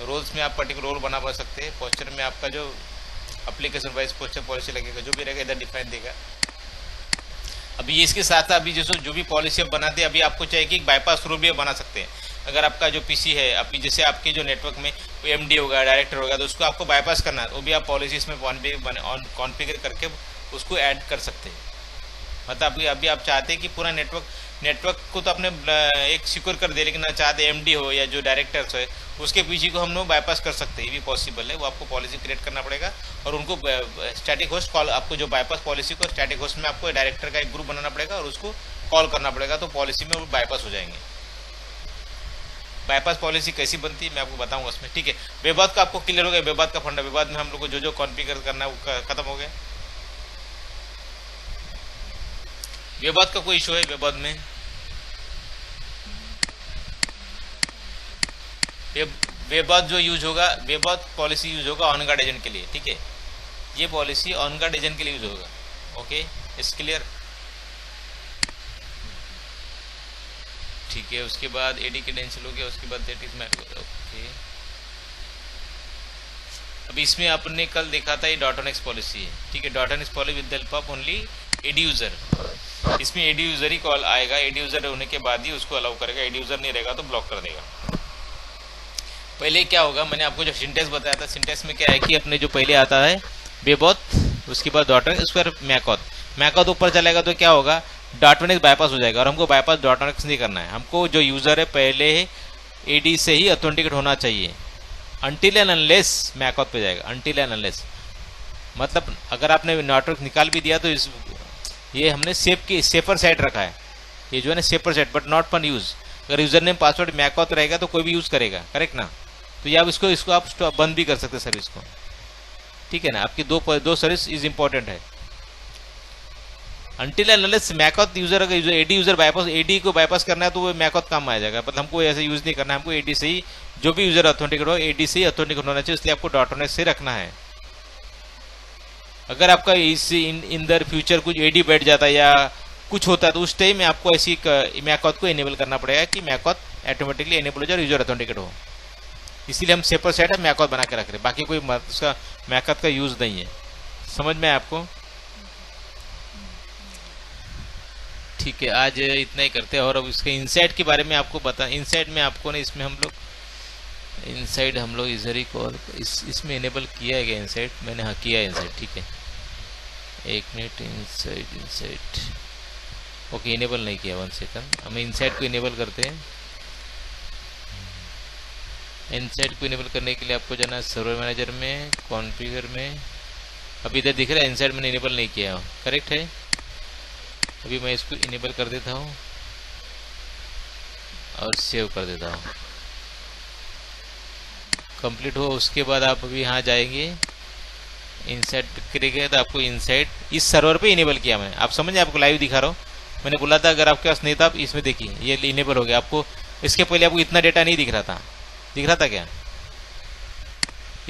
रोल्स में आप पर्टिकुलर रोल बना सकते हैं, पोस्चर में आपका जो एप्लीकेशन वाइज पोस्चर पॉलिसी लगेगा, जो भी रहेगा इधर डिफाइन देगा। अभी ये इसके साथ अभी जो भी पॉलिसी आप बनाते हैं, अभी आपको चाहिए कि बाईपास रूल भी बना सकते हैं। अगर आपका जो पीसी है, अभी जैसे आपके जो नेटवर्क में कोई MD होगा, डायरेक्टर होगा, तो उसको आपको बाईपास करना है, वो भी आप पॉलिसी इसमें कॉन्फ़िगर करके उसको ऐड कर सकते हैं। मतलब अभी आप चाहते हैं कि पूरा नेटवर्क को तो आपने एक सिक्योर कर दिया, लेकिन आप चाहते एमडी हो या जो डायरेक्टर्स है उसके पीछे को हम लोग बाईपास कर सकते हैं, ये भी पॉसिबल है। वो आपको पॉलिसी क्रिएट करना पड़ेगा और उनको स्टैटिक होस्ट कॉल, आपको जो बाईपास पॉलिसी को स्टैटिक होस्ट में आपको डायरेक्टर का एक ग्रुप बनाना पड़ेगा और उसको कॉल करना पड़ेगा, तो पॉलिसी में वो बाईपास हो जाएंगे। बाईपास पॉलिसी कैसी बनती है मैं आपको बताऊंगा उसमें, ठीक है। वेबाद का आपको क्लियर हो गया, वेबाद का फंडा, वेबाद में हम लोग को जो कॉन्फ़िगर करना है वो खत्म हो गया। वेबाद का कोई इशू है वेबाद में? वेबाद जो यूज होगा, वेबाद पॉलिसी यूज होगा ऑन गार्ड एजेंट के लिए, ठीक है। ये पॉलिसी ऑन गार्ड एजेंट के लिए यूज होगा, ओके, इस क्लियर, ठीक है। उसके बाद एडी क्रेडेंशियल हो गया, उसके बाद दैट इज मैटर, ओके। अभी इसमें आपने कल देखा था ये .NX पॉलिसी है, ठीक है। .NX policy with the help of only AD user, इसमें एडी यूजर ही कॉल आएगा, एडी यूजर होने के बाद ही उसको अलाउ करेगा, एडी यूजर नहीं रहेगा तो ब्लॉक कर देगा। पहले क्या होगा, मैंने आपको जो सिंटेक्स बताया था, सिंटेक्स में क्या है कि अपने जो पहले आता है बेबॉथ, उसके बाद .NX, उसके बाद मैकॉथ ऊपर चलेगा तो क्या होगा, .NX बाईपास हो जाएगा और हमको बाईपास .NX नहीं करना है। हमको जो यूजर है पहले एडी से ही ऑथेंटिकेट होना चाहिए, अनटिल एंड अनलेस मैकॉथ पे जाएगा, अनटिल एंड अनलेस। मतलब अगर आपने नेटवर्क निकाल भी दिया तो ये हमने सेफर साइड रखा है, ये जो है ना safer side, but not for use. अगर यूजर नेम पासवर्ड मैकॉथ रहेगा तो कोई भी यूज करेगा, करेक्ट ना। तो ये आप इसको आप बंद भी कर सकते हैं सर्विस को, ठीक है ना। आपकी दो सर्विस इज इंपॉर्टेंट है। अनटिल एंड अनलेस मैकॉथ यूजर, अगर एडी यूजर बाईपास, एडी को बाईपास करना है तो वो मैकॉथ काम आ जाएगा, मतलब हमको ऐसे यूज नहीं करना है, हमको एडी से ही जो भी यूजर ऑथेंटिकेट हो एडी से ही ऑथेंटिकेट होना चाहिए, इसलिए आपको .NX से रखना है। अगर आपका इन दर फ्यूचर कुछ एडी बैठ जाता है या कुछ होता है तो उस टाइम में आपको ऐसी मैकॉथ को इनेबल करना पड़ेगा कि मैकॉथ ऑटोमेटिकली इनेबल हो जाए और यूजर ऑथेंटिकेट हो। इसीलिए हम सेपरेट सेट है मैकॉथ बना के रख रहे हैं, बाकी कोई उसका मैकॉथ का यूज नहीं है। समझ में आपको? ठीक है, आज इतना ही करते हैं। और अब इसके इनसाइड के बारे में आपको बता, इनसाइड में आपको ना, इसमें हम लोग इनसाइड हम लोग इधर ही कॉल इसमें इनेबल किया है क्या इनसाइड? मैंने हाँ किया है इनसाइड, ठीक है। एक मिनट, इनसाइड ओके, इनेबल नहीं किया, 1 सेकंड। हम इनसाइड को इनेबल करते हैं। इनसाइड को इनेबल करने के लिए आपको जाना है सर्वर मैनेजर में, कॉन्फ़िगर में। अभी इधर दिख रहा है इनसाइड मैंने इनेबल नहीं किया, करेक्ट है। अभी मैं इसको इनेबल कर देता हूँ और सेव कर देता हूँ। कंप्लीट हो उसके बाद आप अभी यहाँ जाएंगे, इनसाइड करेंगे तो आपको इनसाइड इस सर्वर पे इनेबल किया मैंने। आप समझे, आपको लाइव दिखा रहा हूँ। मैंने बोला था अगर आपके पास नहीं था, आप इसमें देखिए ये इनेबल हो गया। आपको इसके पहले आपको इतना डेटा नहीं दिख रहा था क्या?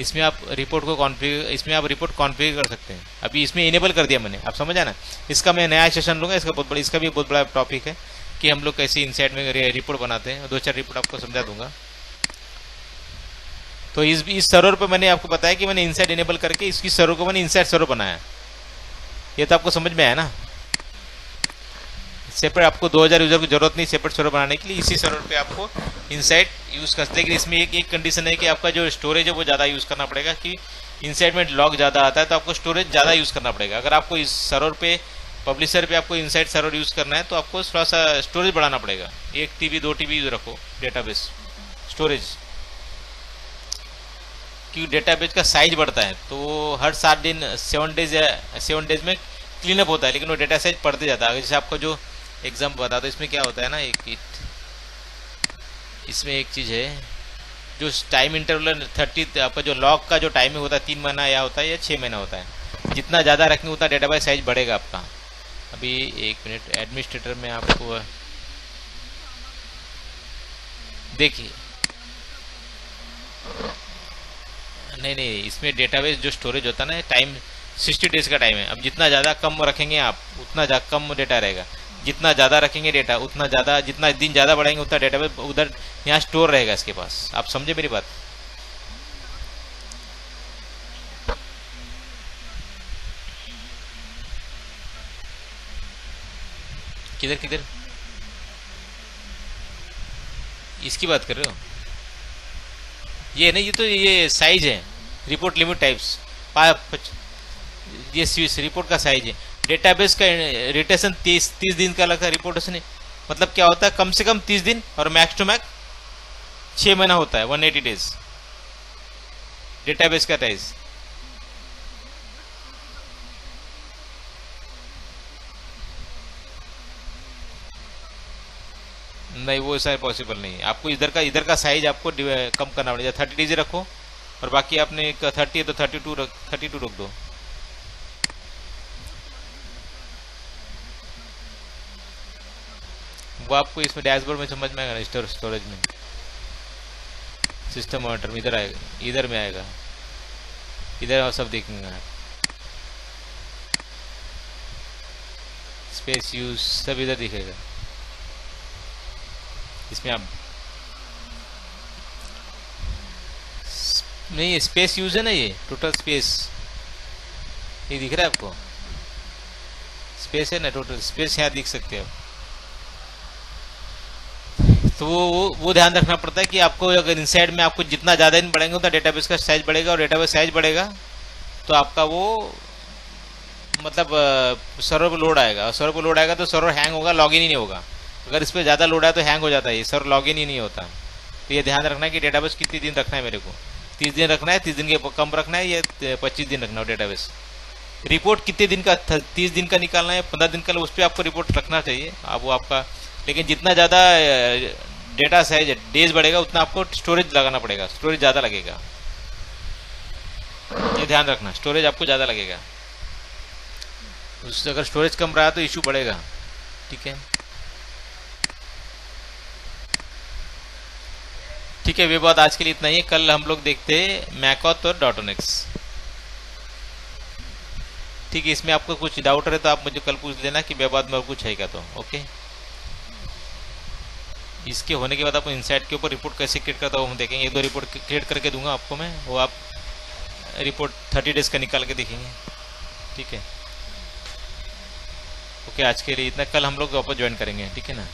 इसमें आप रिपोर्ट को कॉन्फ़िगर, इसमें आप रिपोर्ट कॉन्फ़िगर कर सकते हैं। अभी इसमें इनेबल कर दिया मैंने, आप समझा ना। इसका मैं नया सेशन लूँगा, इसका भी बहुत बड़ा टॉपिक है कि हम लोग कैसे इनसाइड में रिपोर्ट बनाते हैं। 2-4 रिपोर्ट आपको समझा दूंगा। तो इस सर्वर पर मैंने आपको बताया कि मैंने इनसाइड इनेबल करके इसकी सर्वर को मैंने इनसाइड सर्वर बनाया। ये तो आपको समझ में आया ना। सेपरेट आपको 2000 यूजर की जरूरत नहीं सेपरेट सर्वर बनाने के लिए, इसी सर्वर पे आपको इनसाइड यूज कर सकते हैं। लेकिन इसमें एक कंडीशन है कि आपका जो स्टोरेज है वो ज़्यादा यूज़ करना पड़ेगा, कि इनसाइड में लॉग ज़्यादा आता है तो आपको स्टोरेज ज़्यादा यूज़ करना पड़ेगा। अगर आपको इस सर्वर पे, पब्लिशर पे आपको इनसाइड सर्वर यूज़ करना है तो आपको थोड़ा सा स्टोरेज बढ़ाना पड़ेगा। 1 TB 2 TB यूज रखो डेटाबेस स्टोरेज, क्योंकि डेटाबेस का साइज बढ़ता है तो हर 7 डेज में क्लीन अप होता है, लेकिन वो डेटा साइज बढ़ते जाता है। जैसे आपको जो एग्जाम बता दो, इसमें क्या होता है ना, इसमें एक चीज़ है जो टाइम इंटरवल 30, आपका जो लॉग का जो टाइमिंग होता है 3 महीना या होता है या 6 महीना होता है। जितना ज़्यादा रखेंगे उतना डेटाबेस साइज बढ़ेगा आपका। अभी 1 मिनट, एडमिनिस्ट्रेटर में आपको देखिए, नहीं, इसमें डेटाबेस जो स्टोरेज होता है ना, टाइम 60 डेज का टाइम है। अब जितना ज़्यादा कम रखेंगे आप उतना कम डेटा रहेगा, जितना ज़्यादा रखेंगे डेटा उतना ज़्यादा, जितना दिन ज़्यादा बढ़ाएंगे उतना डेटाबेस उधर यहाँ स्टोर रहेगा इसके पास। आप समझे मेरी बात? किधर इसकी बात कर रहे हो? ये नहीं, ये तो ये साइज है, रिपोर्ट लिमिट टाइप्स, ये रिपोर्ट का साइज है। डेटाबेस का रिटेशन 30 दिन का लगता है रिपोर्टेशन। मतलब क्या होता है, कम से कम 30 दिन और मैक्स टू मैक्स 6 महीना होता है, 180 डेज डेटाबेस का टाइज। नहीं, वो ऐसा पॉसिबल नहीं है। आपको इधर का साइज आपको कम करना पड़ेगा। 30 डेज रखो और बाकी आपने 30 है तो 32 रख दो। वो आपको इसमें डैशबोर्ड में समझ में आएगा, स्टोरेज में सिस्टम मॉनिटर में इधर आएगा, इधर में आएगा, इधर आप सब देखेंगे आप। स्पेस यूज सब इधर दिखेगा। इसमें आप नहीं, स्पेस यूज है ना, ये टोटल स्पेस ये दिख रहा है आपको, स्पेस है ना, टोटल स्पेस यहाँ दिख सकते हो। तो वो ध्यान रखना पड़ता है कि आपको अगर इनसाइड में आपको जितना ज़्यादा दिन बढ़ेंगे उतना डेटाबेस का साइज बढ़ेगा, और डेटाबेस साइज बढ़ेगा तो आपका वो मतलब सर्वर पर लोड आएगा, और सर्वर पर लोड आएगा तो सर्वर हैंग होगा, लॉगिन ही नहीं होगा। अगर इस पर ज़्यादा लोड है तो हैंग हो जाता है, ये सर्वर लॉगिन ही नहीं होता। तो ये ध्यान रखना है कि डेटाबेस कितने दिन रखना है मेरे को, 30 दिन रखना है, 30 दिन के कम रखना है, या 25 दिन रखना है डेटाबेस। रिपोर्ट कितने दिन का, 30 दिन का निकालना है, 15 दिन का, उस पर आपको रिपोर्ट रखना चाहिए आप वो आपका। लेकिन जितना ज़्यादा डेटा साइज डेज बढ़ेगा उतना आपको स्टोरेज लगाना पड़ेगा, स्टोरेज ज़्यादा लगेगा, ये ध्यान रखना, स्टोरेज आपको ज़्यादा लगेगा। उससे अगर स्टोरेज कम रहा तो इशू बढ़ेगा, ठीक है। ठीक है, वे बात आज के लिए इतना ही है। कल हम लोग देखते हैं मैकऑथ और डॉटोनिक्स। ठीक है, इसमें आपको कुछ डाउट है तो आप मुझे कल पूछ लेना कि विवाद में और कुछ है क्या, तो ओके। इसके होने के बाद आपको इनसाइट के ऊपर रिपोर्ट कैसे क्रिएट करता हूँ हम देखेंगे। 1-2 रिपोर्ट क्रिएट करके दूंगा आपको मैं, वो आप रिपोर्ट 30 डेज का निकाल के देखेंगे, ठीक है। ओके, आज के लिए इतना। कल हम लोग वापस ज्वाइन करेंगे, ठीक है ना।